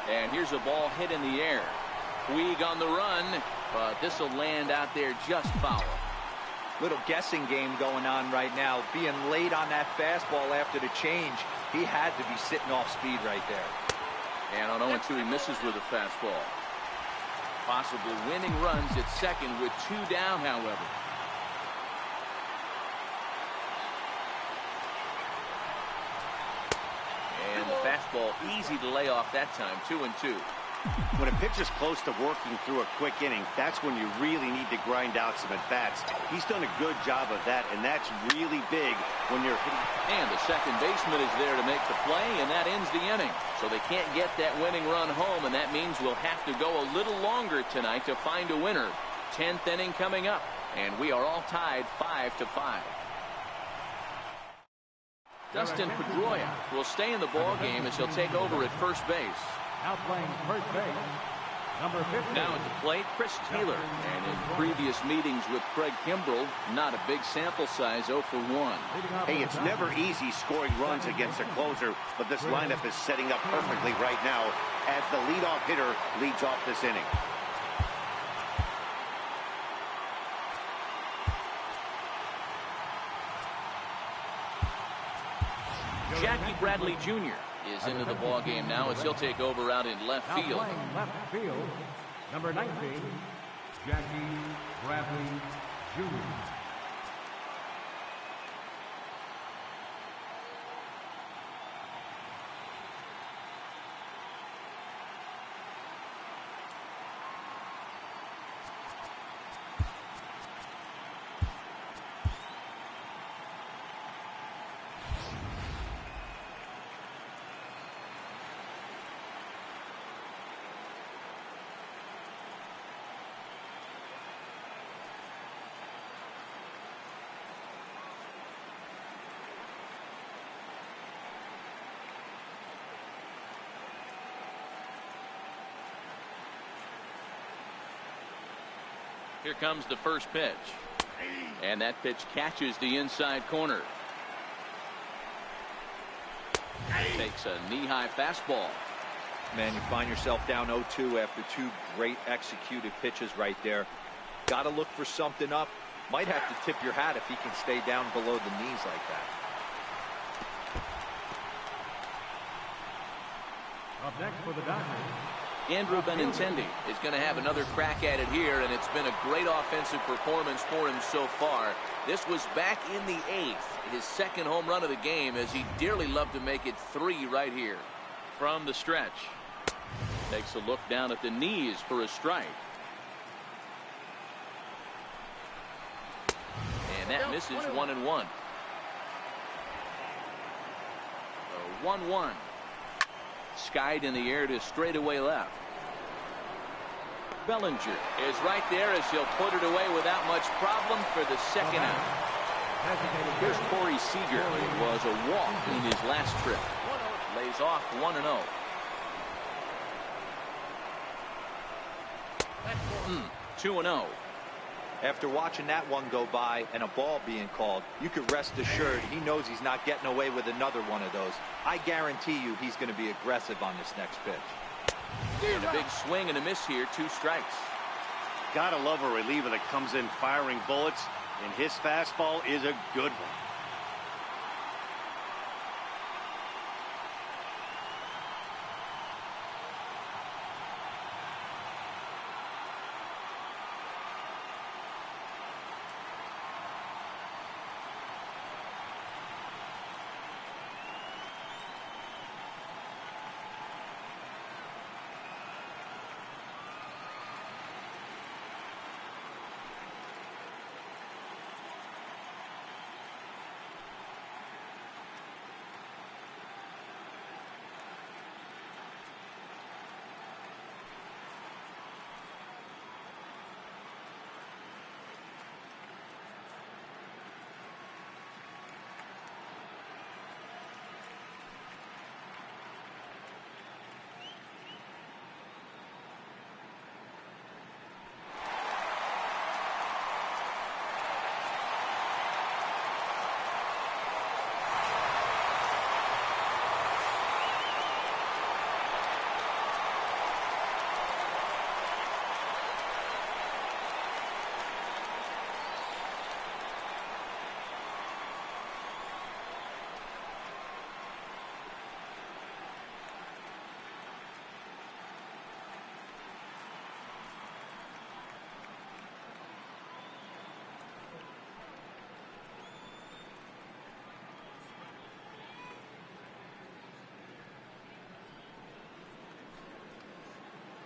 And here's a ball hit in the air. Puig on the run, but this will land out there just foul. Little guessing game going on right now. Being late on that fastball after the change. He had to be sitting off speed right there. And on 0-2, he misses with a fastball. Possible winning runs at second with 2 down, however. And the fastball easy to lay off that time. 2-2. When a pitcher's close to working through a quick inning, that's when you really need to grind out some at-bats. He's done a good job of that, and that's really big when you're hitting. And the second baseman is there to make the play, and that ends the inning. So they can't get that winning run home, and that means we'll have to go a little longer tonight to find a winner. 10th inning coming up, and we are all tied 5-5. Dustin Pedroia will stay in the ball game as he'll take over at first base. now playing first base, number 15. Now at the plate, Chris Taylor. And in previous meetings with Craig Kimbrell, not a big sample size, 0 for 1. Hey, it's never easy scoring runs against a closer, but this lineup is setting up perfectly right now as the leadoff hitter leads off this inning. Jackie Bradley Jr. is into the ball game now as he'll take over out in left field. Playing left field, number 19, Jackie Bradley Jr. Here comes the first pitch. And that pitch catches the inside corner. Takes a knee-high fastball. Man, you find yourself down 0-2 after two great executed pitches right there. Got to look for something up. Might have to tip your hat if he can stay down below the knees like that. Up next for the Dodgers, Andrew Benintendi is going to have another crack at it here, and it's been a great offensive performance for him so far. This was back in the 8th, his second home run of the game, as he dearly loved to make it 3 right here. From the stretch, takes a look down at the knees for a strike. And that misses 1-1. 1-1. Skied in the air to straightaway left. Bellinger is right there as he'll put it away without much problem for the second out. Here's Corey Seager. It was a walk in his last trip. Lays off 1-0. 2-0. After watching that one go by and a ball being called, you could rest assured he knows he's not getting away with another one of those. I guarantee you he's going to be aggressive on this next pitch. And a big swing and a miss here, 2 strikes. Gotta love a reliever that comes in firing bullets, and his fastball is a good one.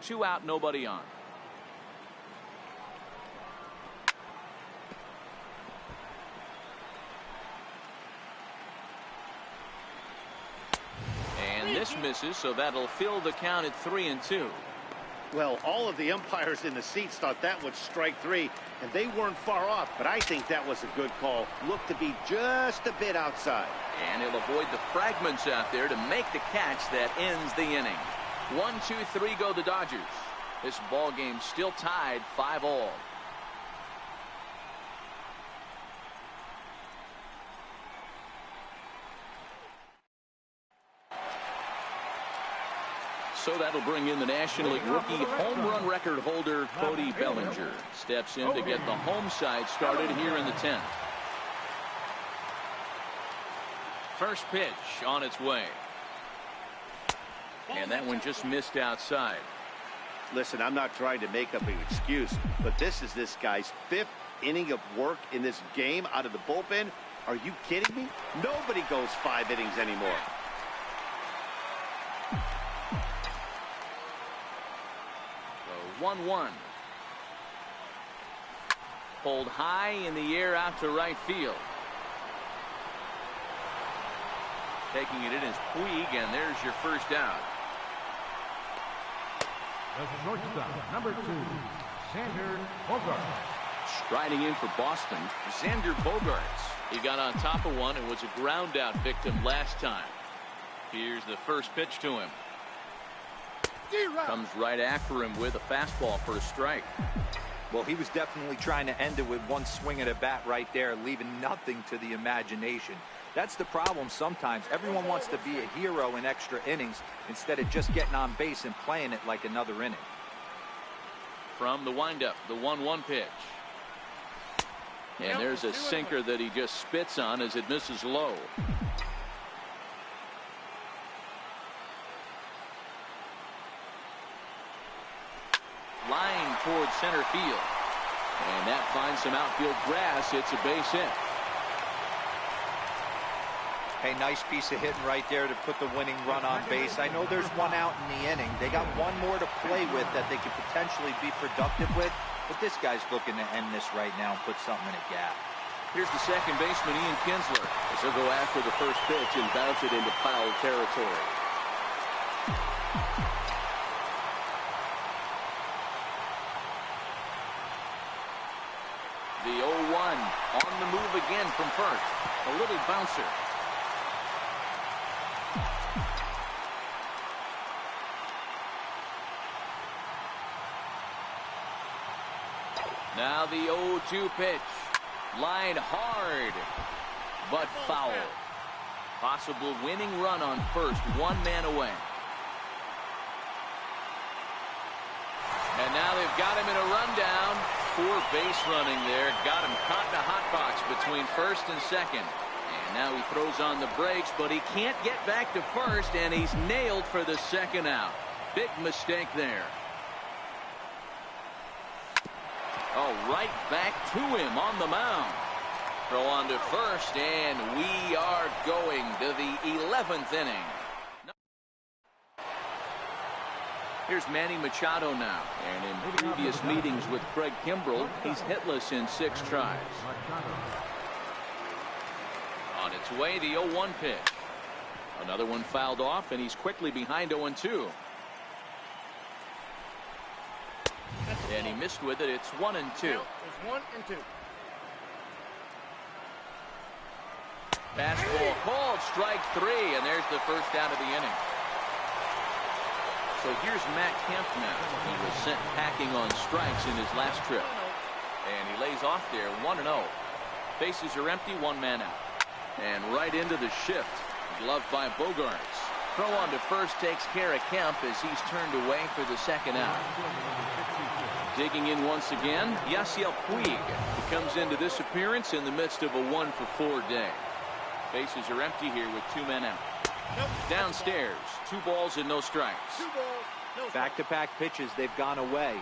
Two out, nobody on. And this misses, so that'll fill the count at 3-2. Well, all of the umpires in the seats thought that was strike 3, and they weren't far off, but I think that was a good call. Looked to be just a bit outside. And he'll avoid the fragments out there to make the catch that ends the inning. 1, 2, 3 go the Dodgers. This ball game still tied 5-all. So that'll bring in the National League rookie home run record holder Cody Bellinger. Steps in to get the home side started here in the 10th. First pitch on its way. And that one just missed outside. Listen, I'm not trying to make up an excuse, but this is this guy's 5th inning of work in this game out of the bullpen. Are you kidding me? Nobody goes 5 innings anymore. So 1-1. Pulled high in the air out to right field. Taking it in is Puig, and there's your first out. The shortstop, number 2, Xander Bogaerts. Striding in for Boston, Xander Bogaerts. He got on top of one and was a ground out victim last time. Here's the first pitch to him. Comes right after him with a fastball for a strike. Well, he was definitely trying to end it with one swing at a bat right there, leaving nothing to the imagination. That's the problem sometimes. Everyone wants to be a hero in extra innings instead of just getting on base and playing it like another inning. From the windup, the 1-1 pitch. And there's a sinker that he just spits on as it misses low. Line towards center field. And that finds some outfield grass. It's a base hit. Hey, nice piece of hitting right there to put the winning run on base. I know there's one out in the inning. They got one more to play with that they could potentially be productive with. But this guy's looking to end this right now and put something in a gap. Here's the second baseman, Ian Kinsler, as he'll go after the first pitch and bounce it into foul territory. The 0-1 on the move again from first. A little bouncer. Now the 0-2 pitch. Line hard, but foul. Possible winning run on first, one man away. And now they've got him in a rundown. Poor base running there. Got him caught in a hot box between first and second. And now he throws on the brakes, but he can't get back to first, and he's nailed for the second out. Big mistake there. Oh, right back to him on the mound. Throw on to first, and we are going to the 11th inning. Here's Manny Machado now. And in previous meetings with Craig Kimbrell, he's hitless in 6 tries. On its way, the 0-1 pitch. Another one fouled off, and he's quickly behind 0-2. And he missed with it. It's 1-2. It's 1-2. Fastball called, strike 3, and there's the first out of the inning. So here's Matt Kemp now. He was sent packing on strikes in his last trip. And he lays off there, 1-0. Bases are empty, one man out. And right into the shift. Gloved by Bogarts. Throw on to first takes care of Kemp as he's turned away for the second out. Digging in once again, Yasiel Puig. He comes into this appearance in the midst of a 1-for-4 day. Bases are empty here with 2 men out. Downstairs, 2 balls and no strikes. 2 balls, no strikes. Back-to-back pitches, they've gone away.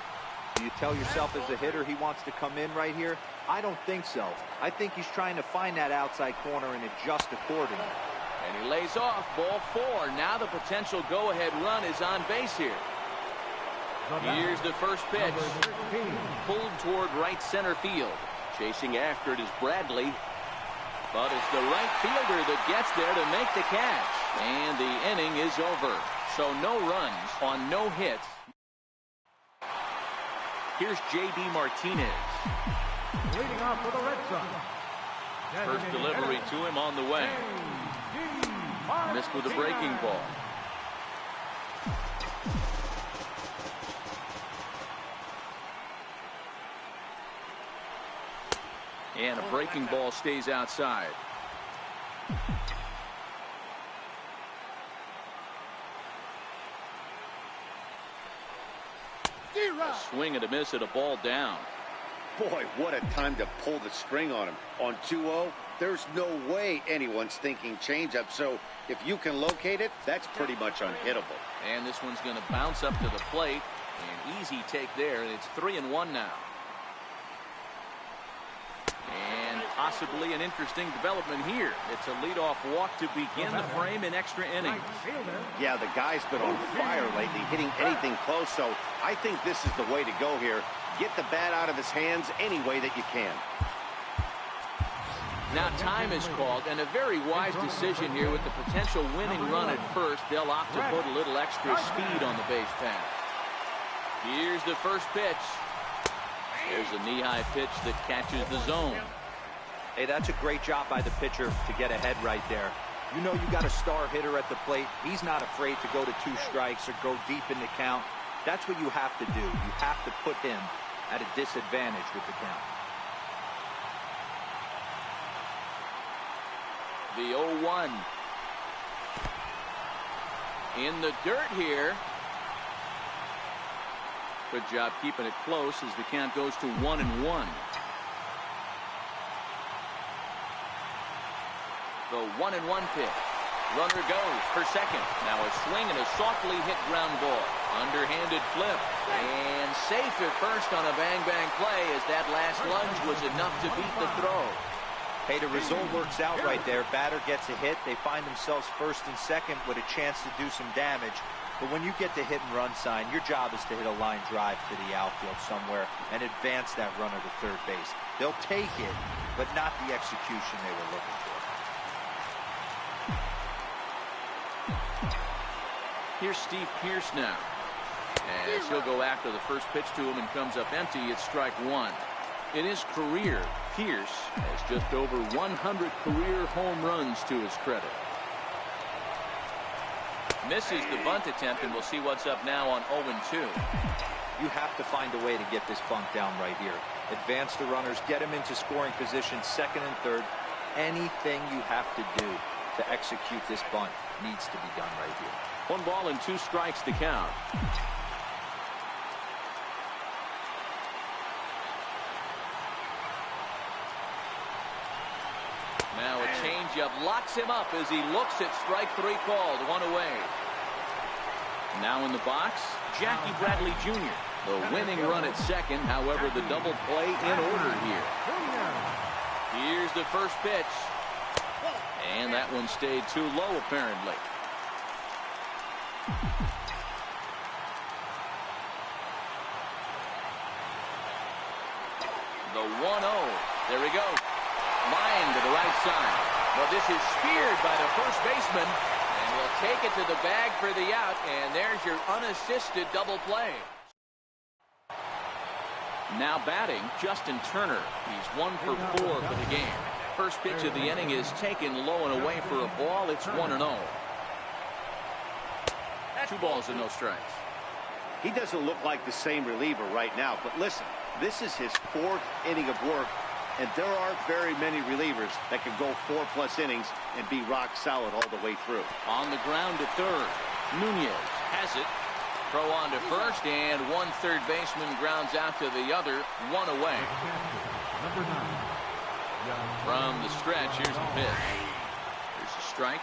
Do you tell yourself as a hitter he wants to come in right here? I don't think so. I think he's trying to find that outside corner and adjust accordingly. And he lays off, ball 4. Now the potential go-ahead run is on base here. Here's the first pitch. Pulled toward right center field. Chasing after it is Bradley. But it's the right fielder that gets there to make the catch. And the inning is over. So no runs on no hits. Here's J.D. Martinez. Leading off for the Red Sox. First delivery to him on the way. Missed with a breaking ball. And a breaking ball stays outside. A swing and a miss at a ball down. Boy, what a time to pull the string on him. On 2-0, there's no way anyone's thinking changeup. So if you can locate it, that's pretty much unhittable. And this one's going to bounce up to the plate. An easy take there, and it's 3-1 now. And possibly an interesting development here. It's a leadoff walk to begin the frame in extra innings. Yeah, the guy's been on fire lately, hitting anything close, so I think this is the way to go here. Get the bat out of his hands any way that you can. Now time is called, and a very wise decision here with the potential winning run at first. They'll opt to put a little extra speed on the base path. Here's the first pitch. There's a knee-high pitch that catches the zone. Hey, that's a great job by the pitcher to get ahead right there. You know you got a star hitter at the plate. He's not afraid to go to 2 strikes or go deep in the count. That's what you have to do. You have to put him at a disadvantage with the count. The 0-1. In the dirt here. Good job keeping it close as the count goes to 1-1. The 1-1 pitch. Runner goes for second. Now a swing and a softly hit ground ball. Underhanded flip. And safe at first on a bang-bang play as that last lunge was enough to beat the throw. Hey, the result works out right there. Batter gets a hit. They find themselves first and second with a chance to do some damage. But when you get the hit and run sign, your job is to hit a line drive to the outfield somewhere and advance that runner to third base. They'll take it, but not the execution they were looking for. Here's Steve Pearce now. As he'll go after the first pitch to him and comes up empty, it's strike 1. In his career, Pearce has just over 100 career home runs to his credit. Misses the bunt attempt, and we'll see what's up now on 0-2. You have to find a way to get this bunt down right here. Advance the runners, get them into scoring position, second and third. Anything you have to do to execute this bunt needs to be done right here. 1 ball and 2 strikes to count. Now a changeup locks him up as he looks at strike 3 called. 1 away. Now in the box, Jackie Bradley Jr. The winning run at second. However, the double play in order here. Here's the first pitch. And that one stayed too low, apparently. The 1-0. There we go. Line to the right side. Well, this is speared by the first baseman. And will take it to the bag for the out. And there's your unassisted double play. Now batting, Justin Turner. He's 1 for 4 for the game. First pitch of the inning is taken low and away for a ball. It's 1-0. 2 balls and no strikes. He doesn't look like the same reliever right now, but listen, this is his 4th inning of work, and there aren't very many relievers that can go 4+ innings and be rock solid all the way through. On the ground to third. Nunez has it. Throw on to first, and 1 third baseman grounds out to the other. 1 away. Number 9. From the stretch, here's the pitch. Here's a strike.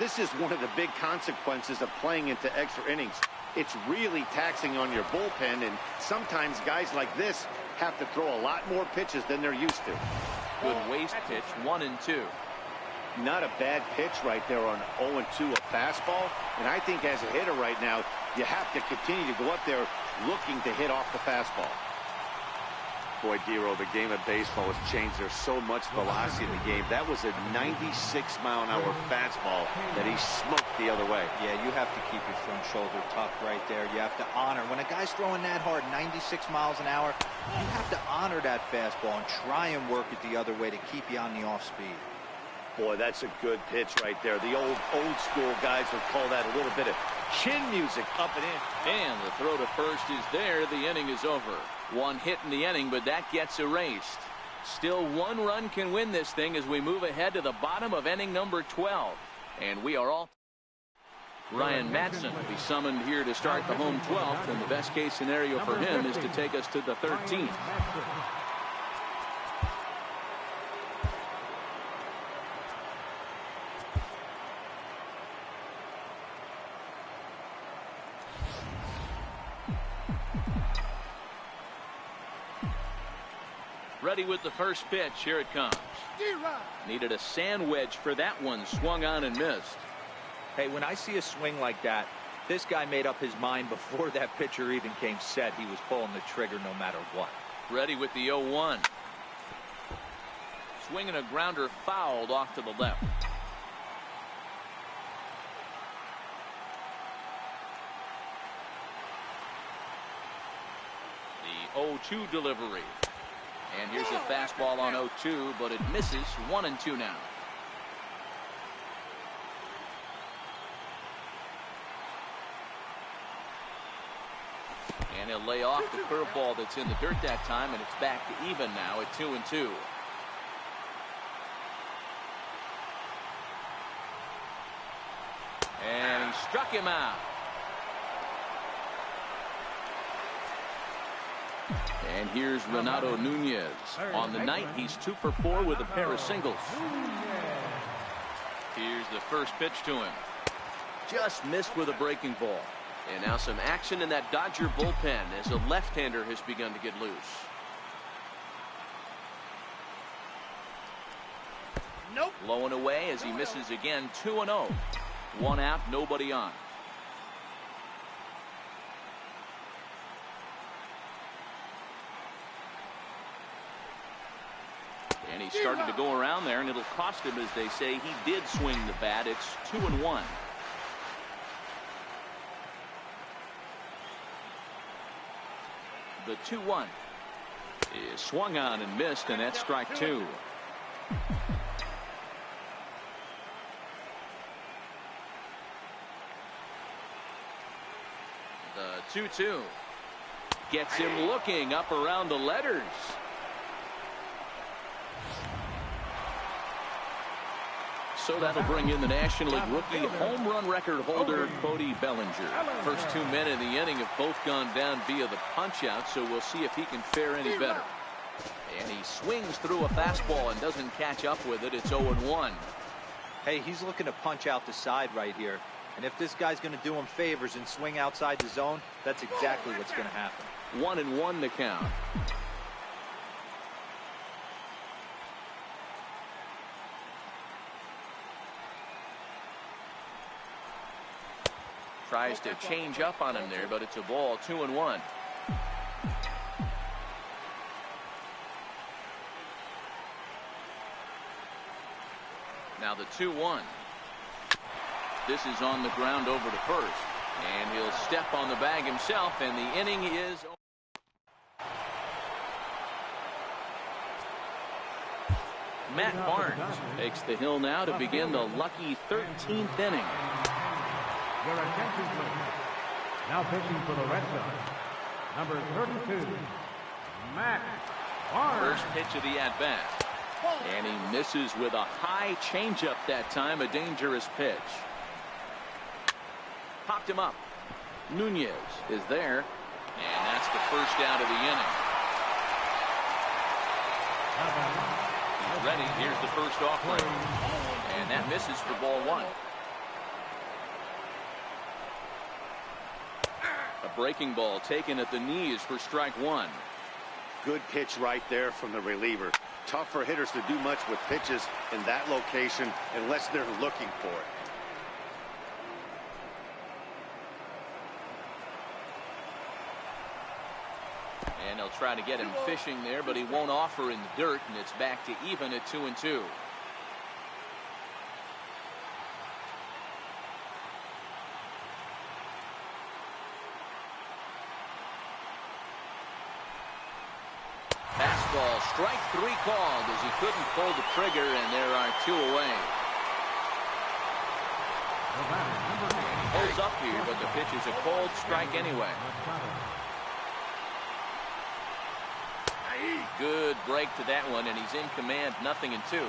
This is one of the big consequences of playing into extra innings. It's really taxing on your bullpen, and sometimes guys like this have to throw a lot more pitches than they're used to. Good waste pitch, 1-2. Not a bad pitch right there on 0-2, a fastball. And I think as a hitter right now, you have to continue to go up there looking to hit off the fastball. Boy, Dero, the game of baseball has changed. There's so much velocity in the game. That was a 96-mile-an-hour fastball that he smoked the other way. Yeah, you have to keep your front shoulder tucked right there. You have to honor. When a guy's throwing that hard, 96 miles an hour, you have to honor that fastball and try and work it the other way to keep you on the off speed. Boy, that's a good pitch right there. The old school guys would call that a little bit of chin music up and in. And the throw to first is there. The inning is over. 1 hit in the inning, but that gets erased. Still 1 run can win this thing as we move ahead to the bottom of inning number 12. And we are all. Ryan Madsen will be summoned here to start the home 12th, and the best case scenario for him is to take us to the 13th. Ready with the first pitch. Here it comes. Needed a sand wedge for that one. Swung on and missed. Hey, when I see a swing like that, this guy made up his mind before that pitcher even came set. He was pulling the trigger no matter what. Ready with the 0-1. Swinging a grounder fouled off to the left. The 0-2 delivery. And here's a fastball on 0-2, but it misses. 1-2 now. And he'll lay off the curveball that's in the dirt that time, and it's back to even now at 2-2. And he struck him out. And here's Renato Nunez. On the night, he's 2 for 4 with a pair of singles. Here's the first pitch to him. Just missed with a breaking ball. And now some action in that Dodger bullpen as a left-hander has begun to get loose. Nope. Low and away as he misses again. 2-0. 1 out, nobody on. And he started to go around there, and it'll cost him, as they say. He did swing the bat. It's 2-1. The 2-1 is swung on and missed, and that's strike 2. The 2-2. Gets him looking up around the letters. So that'll bring in the National League rookie home run record holder, Cody Bellinger. First 2 men in the inning have both gone down via the punch-out, so we'll see if he can fare any better. And he swings through a fastball and doesn't catch up with it. It's 0-1. Hey, he's looking to punch out the side right here. And if this guy's going to do him favors and swing outside the zone, that's exactly what's going to happen. 1-1 the count. Tries to change up on him there, but it's a ball. 2-1. Now the 2-1. This is on the ground over to first, and he'll step on the bag himself, and the inning is over. Matt Barnes takes the hill now to begin the lucky 13th inning. Your attention, please. Now pitching for the Red Sox, number 32, Matt Barnes. First pitch of the at-bat. And he misses with a high changeup that time, a dangerous pitch. Popped him up. Nunez is there, and that's the first out of the inning. He's ready. Here's the first offering, and that misses for ball 1. A breaking ball taken at the knees for strike 1. Good pitch right there from the reliever. Tough for hitters to do much with pitches in that location unless they're looking for it. And they'll try to get him fishing there, but he won't offer in the dirt, and it's back to even at 2-2. Fastball, strike 3 called as he couldn't pull the trigger, and there are 2 away. And he holds up here, but the pitch is a called strike anyway. Good break to that one, and he's in command, 0-2.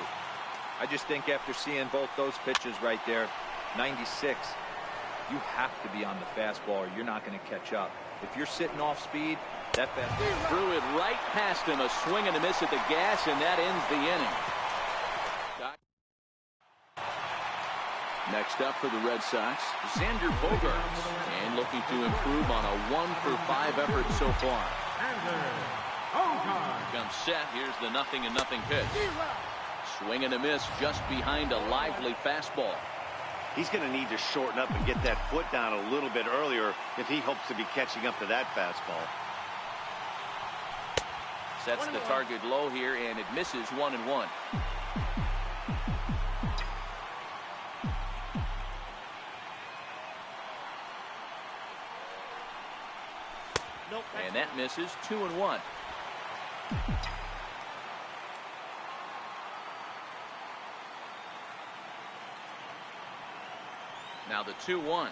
I just think after seeing both those pitches right there, 96, you have to be on the fastball or you're not going to catch up. If you're sitting off speed, that fastball threw it right past him, a swing and a miss at the gas, and that ends the inning. Next up for the Red Sox, Xander Bogaerts, and looking to improve on a 1-for-5 effort so far. Comes set. Here's the 0-0 pitch. Swing and a miss just behind a lively fastball. He's going to need to shorten up and get that foot down a little bit earlier if he hopes to be catching up to that fastball. Sets the target low here, and it misses 1-1. And that misses 2-1. Now the 2-1.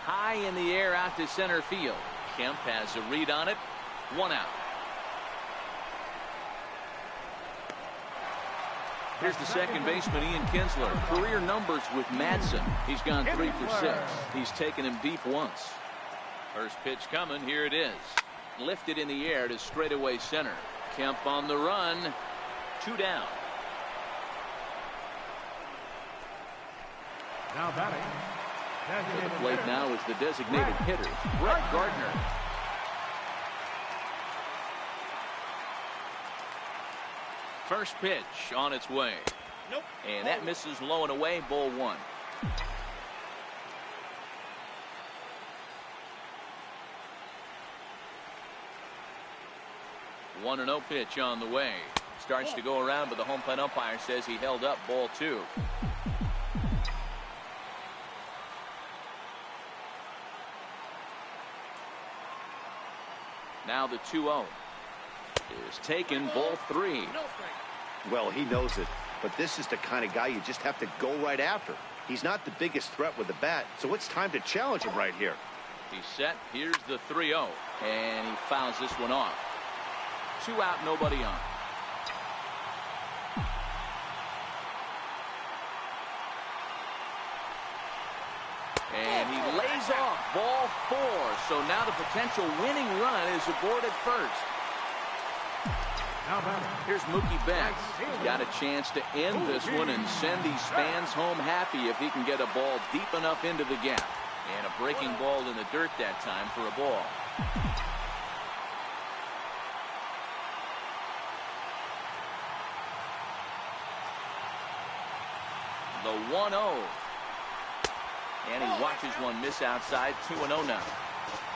High in the air out to center field. Kemp has a read on it. 1 out. Here's the second baseman, Ian Kinsler. Career numbers with Madsen. He's gone 3 for 6. He's taken him deep once. First pitch coming. Here it is. Lifted in the air to straightaway center. Kemp on the run. 2 down. Now batting. To the plate now is the designated hitter, Brett Gardner. First pitch on its way. Nope. And that misses low and away, ball 1. One 1-0 pitch on the way. Starts to go around, but the home plate umpire says he held up, ball 2. Now the 2-0 is taken, ball 3. Well, he knows it, but this is the kind of guy you just have to go right after. He's not the biggest threat with the bat, so it's time to challenge him right here. He's set. Here's the 3-0. And he fouls this one off. 2 out, nobody on. And he lays off. Ball 4. So now the potential winning run is aboard at first. Here's Mookie Betts. He's got a chance to end this one and send these fans home happy if he can get a ball deep enough into the gap. And a breaking ball in the dirt that time for a ball. The 1-0. And he watches one miss outside. 2-0 now.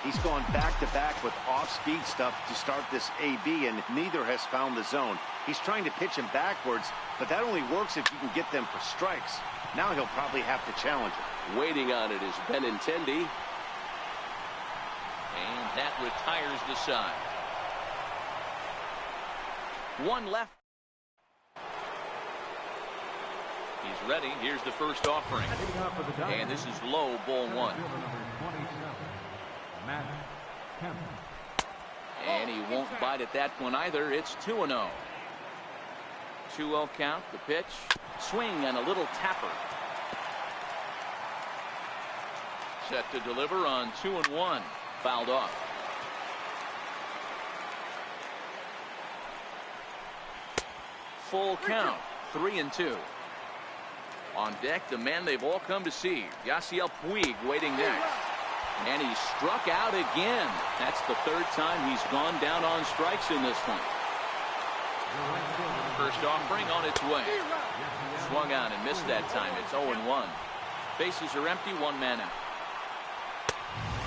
He's gone back-to-back with off-speed stuff to start this AB, and neither has found the zone. He's trying to pitch him backwards, but that only works if you can get them for strikes. Now he'll probably have to challenge it. Waiting on it is Benintendi. And that retires the side. 1 left. He's ready. Here's the first offering. And this is low, ball 1. And he won't bite at that one either. It's 2-0. 2-0 count. The pitch. Swing and a little tapper. Set to deliver on 2-1. Fouled off. Full count. 3-2. On deck, the man they've all come to see. Yasiel Puig waiting next. And he struck out again. That's the 3rd time he's gone down on strikes in this one. First offering on its way. Swung on and missed that time. It's 0-1. Bases are empty, 1 man out.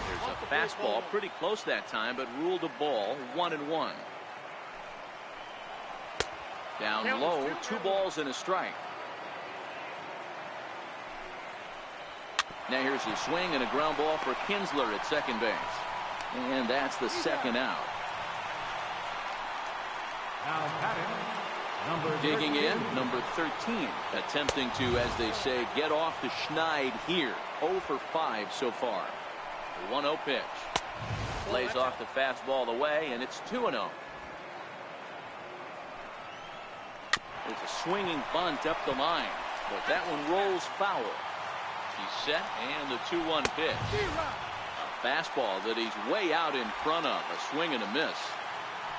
There's a fastball pretty close that time, but ruled a ball. 1-1. Down low, 2 balls and a strike. Now here's a swing and a ground ball for Kinsler at second base. And that's the 2nd out. Digging in, number 13. Attempting to, as they say, get off the schneid here. 0 for 5 so far. 1-0 pitch. Lays off the fastball away, and it's 2-0. There's a swinging bunt up the line, but that one rolls foul. He's set, and the 2-1 pitch. A fastball that he's way out in front of. A swing and a miss.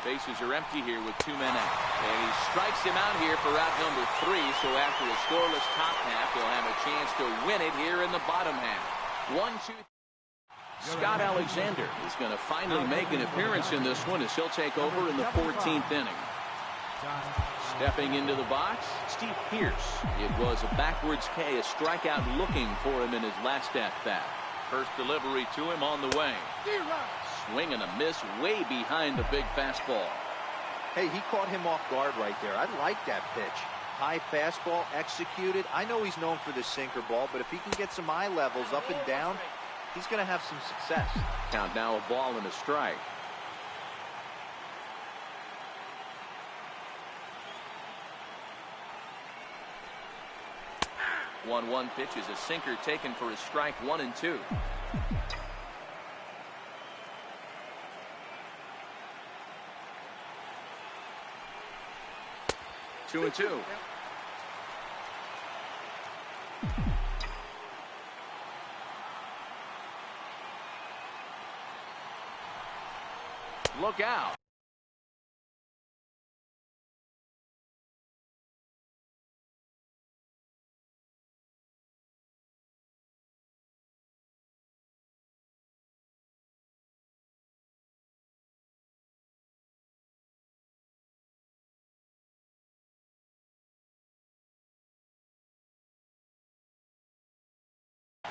Bases are empty here with 2 men out. And he strikes him out here for out number 3. So after a scoreless top half, he'll have a chance to win it here in the bottom half. 1-2. Scott Alexander is going to finally make an appearance in this one as he'll take over in the 14th inning. Stepping into the box, Steve Pearce. It was a backwards K, a strikeout looking for him in his last at-bat. First delivery to him on the way. Swing and a miss way behind the big fastball. Hey, he caught him off guard right there. I like that pitch. High fastball executed. I know he's known for the sinker ball, but if he can get some eye levels up and down, he's going to have some success. Count now, a ball and a strike. The 1-1 pitch is a sinker taken for a strike. 1-2. Two and two. Look out.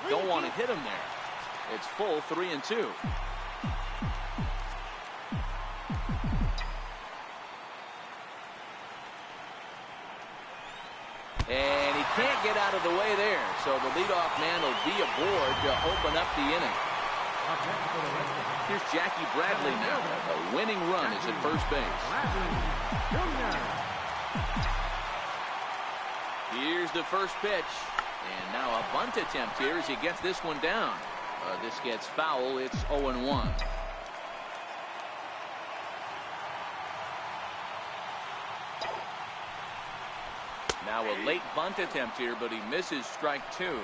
Don't want to hit him there. It's full 3-2. And he can't get out of the way there. So the leadoff man will be aboard to open up the inning. Here's Jackie Bradley now. The winning run is at first base. Here's the first pitch. And now a bunt attempt here as he gets this one down. This gets foul. It's 0-1. Now a late bunt attempt here, but he misses strike two.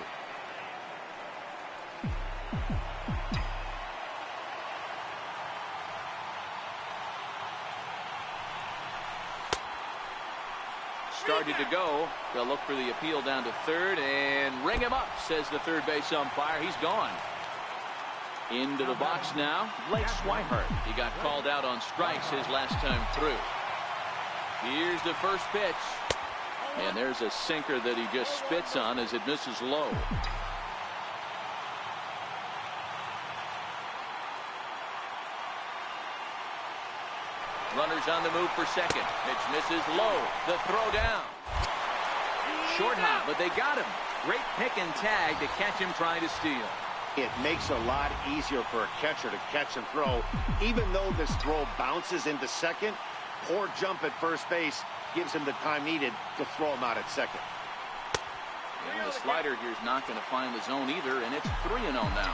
Started to go. They'll look for the appeal down to third and ring him up, says the third base umpire. He's gone. Into the box now, Blake Swihart. He got called out on strikes his last time through. Here's the first pitch. And there's a sinker that he just spits on as it misses low. Runners on the move for second. Pitch misses low. The throw down. Short hop, but they got him. Great pick and tag to catch him trying to steal. It makes it a lot easier for a catcher to catch and throw. Even though this throw bounces into second, poor jump at first base gives him the time needed to throw him out at second. And the slider here is not going to find the zone either, and it's 3-0 now.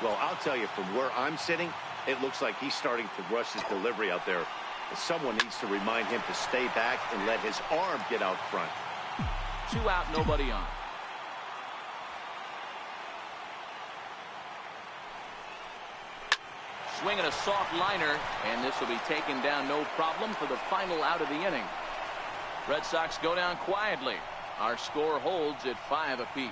Well, I'll tell you, from where I'm sitting, it looks like he's starting to rush his delivery out there. Someone needs to remind him to stay back and let his arm get out front. 2 out, nobody on. Swinging a soft liner, and this will be taken down no problem for the final out of the inning. Red Sox go down quietly. Our score holds at 5 apiece.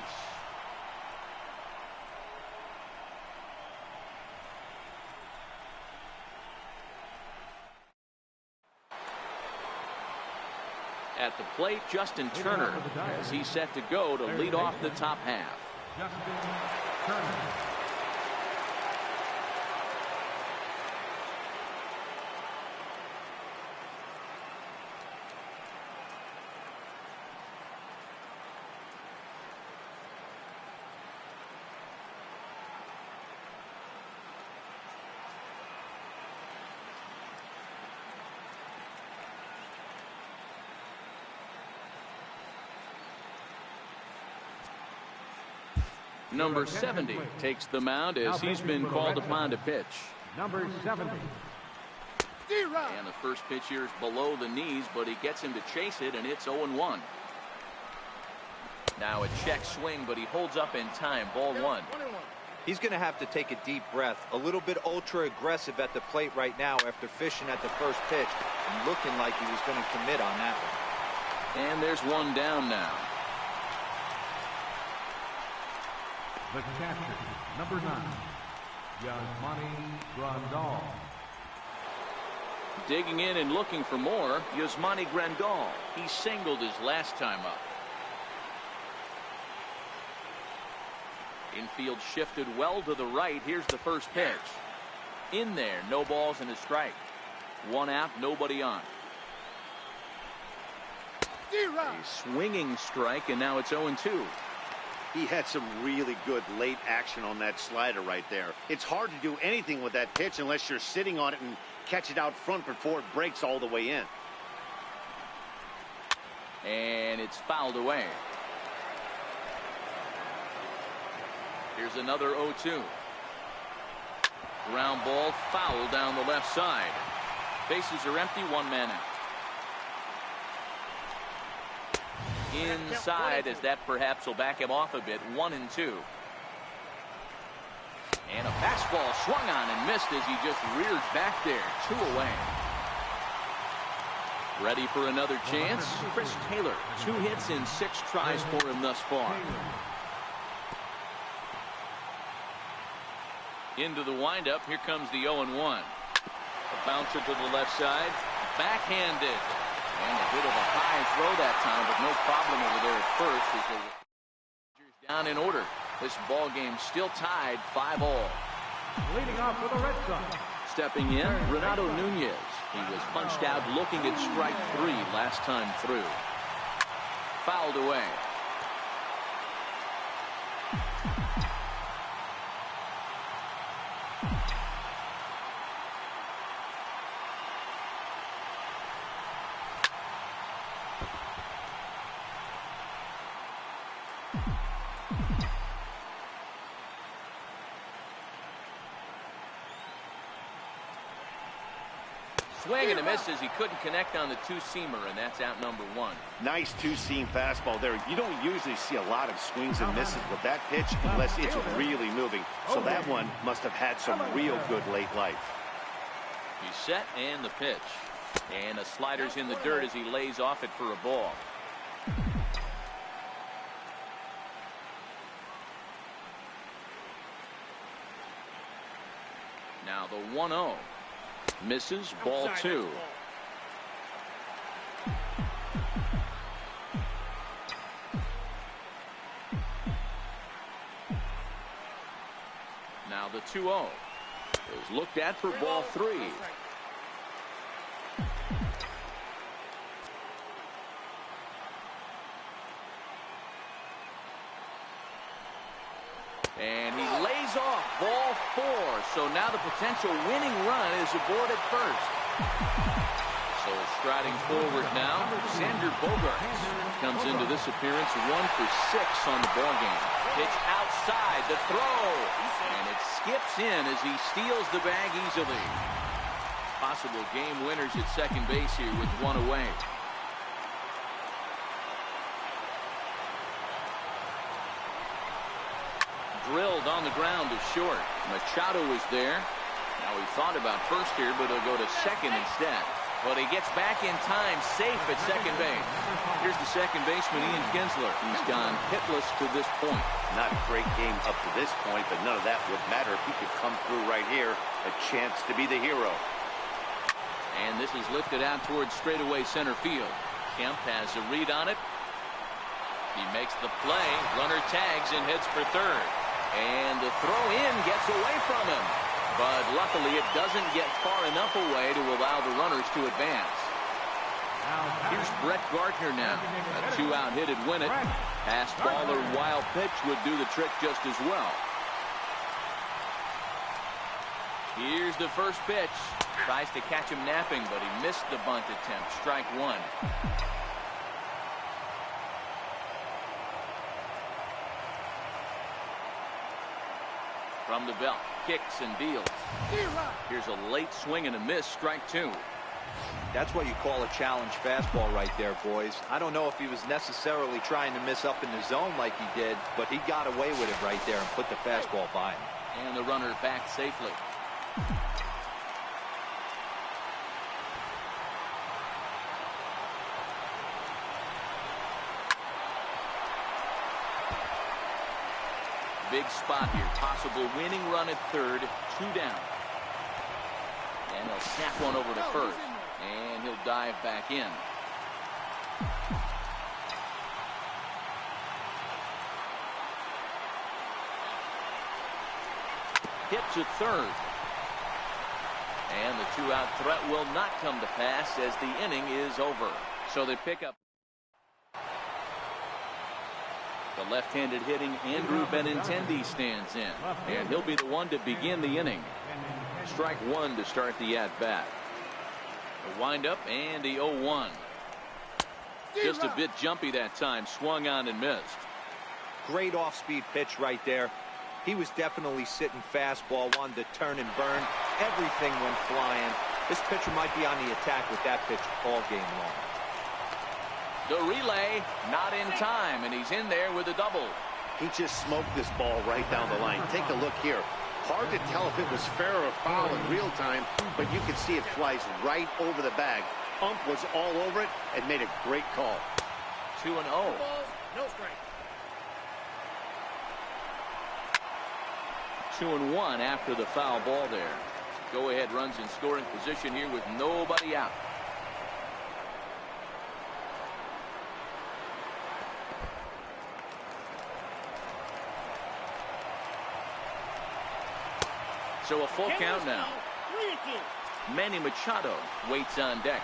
At the plate, Justin Turner, as he's set to go to lead off the top half. Justin Turner. Number 70 takes the mound as he's been called upon to pitch. Number 70. And the first pitch here is below the knees, but he gets him to chase it, and it's 0-1. Now a check swing, but he holds up in time. Ball 1. He's going to have to take a deep breath. A little bit ultra aggressive at the plate right now after fishing at the first pitch and looking like he was going to commit on that one. And there's one down now. The catcher, number 9, Yasmani Grandal. Digging in and looking for more, Yasmani Grandal. He singled his last time up. Infield shifted well to the right. Here's the first pitch. In there, no balls and a strike. 1 out, nobody on. A swinging strike, and now it's 0-2. He had some really good late action on that slider right there. It's hard to do anything with that pitch unless you're sitting on it and catch it out front before it breaks all the way in. And it's fouled away. Here's another 0-2. Ground ball foul down the left side. Bases are empty, 1 man out. Inside, as that perhaps will back him off a bit. 1-2. And a fastball swung on and missed as he just reared back there. 2 away. Ready for another chance? Chris Taylor. 2 hits in 6 tries for him thus far. Into the windup. Here comes the 0-1. A bouncer to the left side. Backhanded. And a bit of a high throw that time, but no problem over there at first as the Rangers down in order. This ball game still tied 5-all. Leading off for the Red Sox. Stepping in, Renato Nunez. He was punched out looking at strike 3 last time through. Fouled away. Swing and a miss as he couldn't connect on the two-seamer, and that's out number one. Nice two-seam fastball there. You don't usually see a lot of swings and misses with that pitch unless it's really moving. So that one must have had some real good late life. He's set and the pitch. And a slider's in the dirt as he lays off it for a ball. Now the 1-0. Misses, ball two. Now the 2-0 is looked at for ball three. And he lays off ball four. So now the potential winning run is aboard at first. So striding forward now, Xander Bogaerts comes into this appearance 1 for 6 on the ballgame. Pitch outside, the throw, and it skips in as he steals the bag easily. Possible game winners at second base here with one away. Drilled on the ground to short. Machado is there. Now he thought about first here, but he'll go to second instead. But he gets back in time, safe at second base. Here's the second baseman, Ian Kinsler. He's gone hitless to this point. Not a great game up to this point, but none of that would matter if he could come through right here. A chance to be the hero. And this is lifted out towards straightaway center field. Kemp has a read on it. He makes the play. Runner tags and heads for third. And the throw in gets away from him. But luckily it doesn't get far enough away to allow the runners to advance. Here's Brett Gardner now. A two-out hit would win it. Pass ball or wild pitch would do the trick just as well. Here's the first pitch. Tries to catch him napping, but he missed the bunt attempt. Strike one. From the belt, kicks and deals. Here's a late swing and a miss, strike two. That's what you call a challenge fastball right there, boys. I don't know if he was necessarily trying to miss up in the zone like he did, but he got away with it right there and put the fastball by him. And the runner back safely. Big spot here. Possible winning run at third. Two down. And he'll snap one over to first. And he'll dive back in. Hit to third. And the two-out threat will not come to pass as the inning is over. So they pick up. The left-handed hitting Andrew Benintendi stands in, and he'll be the one to begin the inning. Strike one to start the at-bat. The windup and the 0-1. Just a bit jumpy that time, swung on and missed. Great off-speed pitch right there. He was definitely sitting fastball, wanted to turn and burn. Everything went flying. This pitcher might be on the attack with that pitch all game long. The relay not in time, and he's in there with a double. He just smoked this ball right down the line. Take a look here. Hard to tell if it was fair or foul in real time, but you can see it flies right over the bag. Ump was all over it and made a great call. 2-0. No strike. 2-1 after the foul ball there. Go-ahead runs in scoring position here with nobody out. So a full count now. 3-2. Manny Machado waits on deck.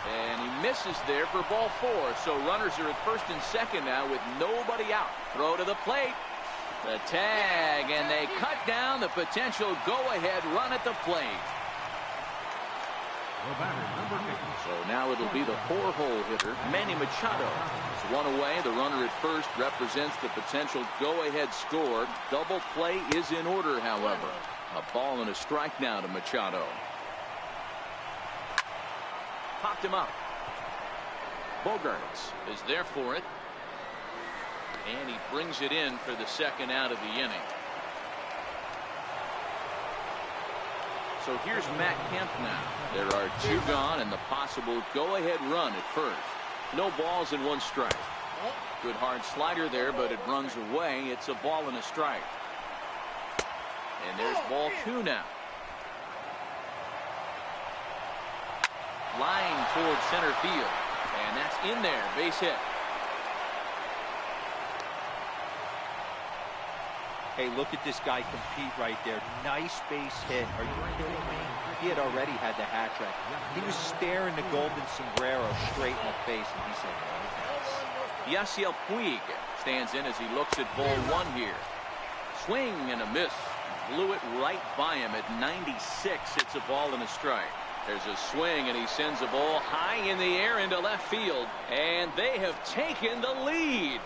And he misses there for ball four. So runners are at first and second now with nobody out. Throw to the plate. The tag, and they cut down the potential go-ahead run at the plate. So now it'll be the four-hole hitter, Manny Machado. It's one away. The runner at first represents the potential go-ahead score. Double play is in order, however. A ball and a strike now to Machado. popped him up. Bogarts is there for it. And he brings it in for the second out of the inning. So here's Matt Kemp now. There are 2 gone and the possible go-ahead run at first. No balls and 1 strike. Good hard slider there, but it runs away. It's a ball and a strike. And there's ball 2 now. Line towards center field. And that's in there. Base hit. Hey, look at this guy compete right there. Nice base hit. Are you kidding me? He had already had the hat trick. He was staring the golden sombrero straight in the face, and he said, Yasiel Puig stands in as he looks at ball 1 here. Swing and a miss. Blew it right by him at 96. It's a ball and a strike. There's a swing, and he sends a ball high in the air into left field. And they have taken the lead.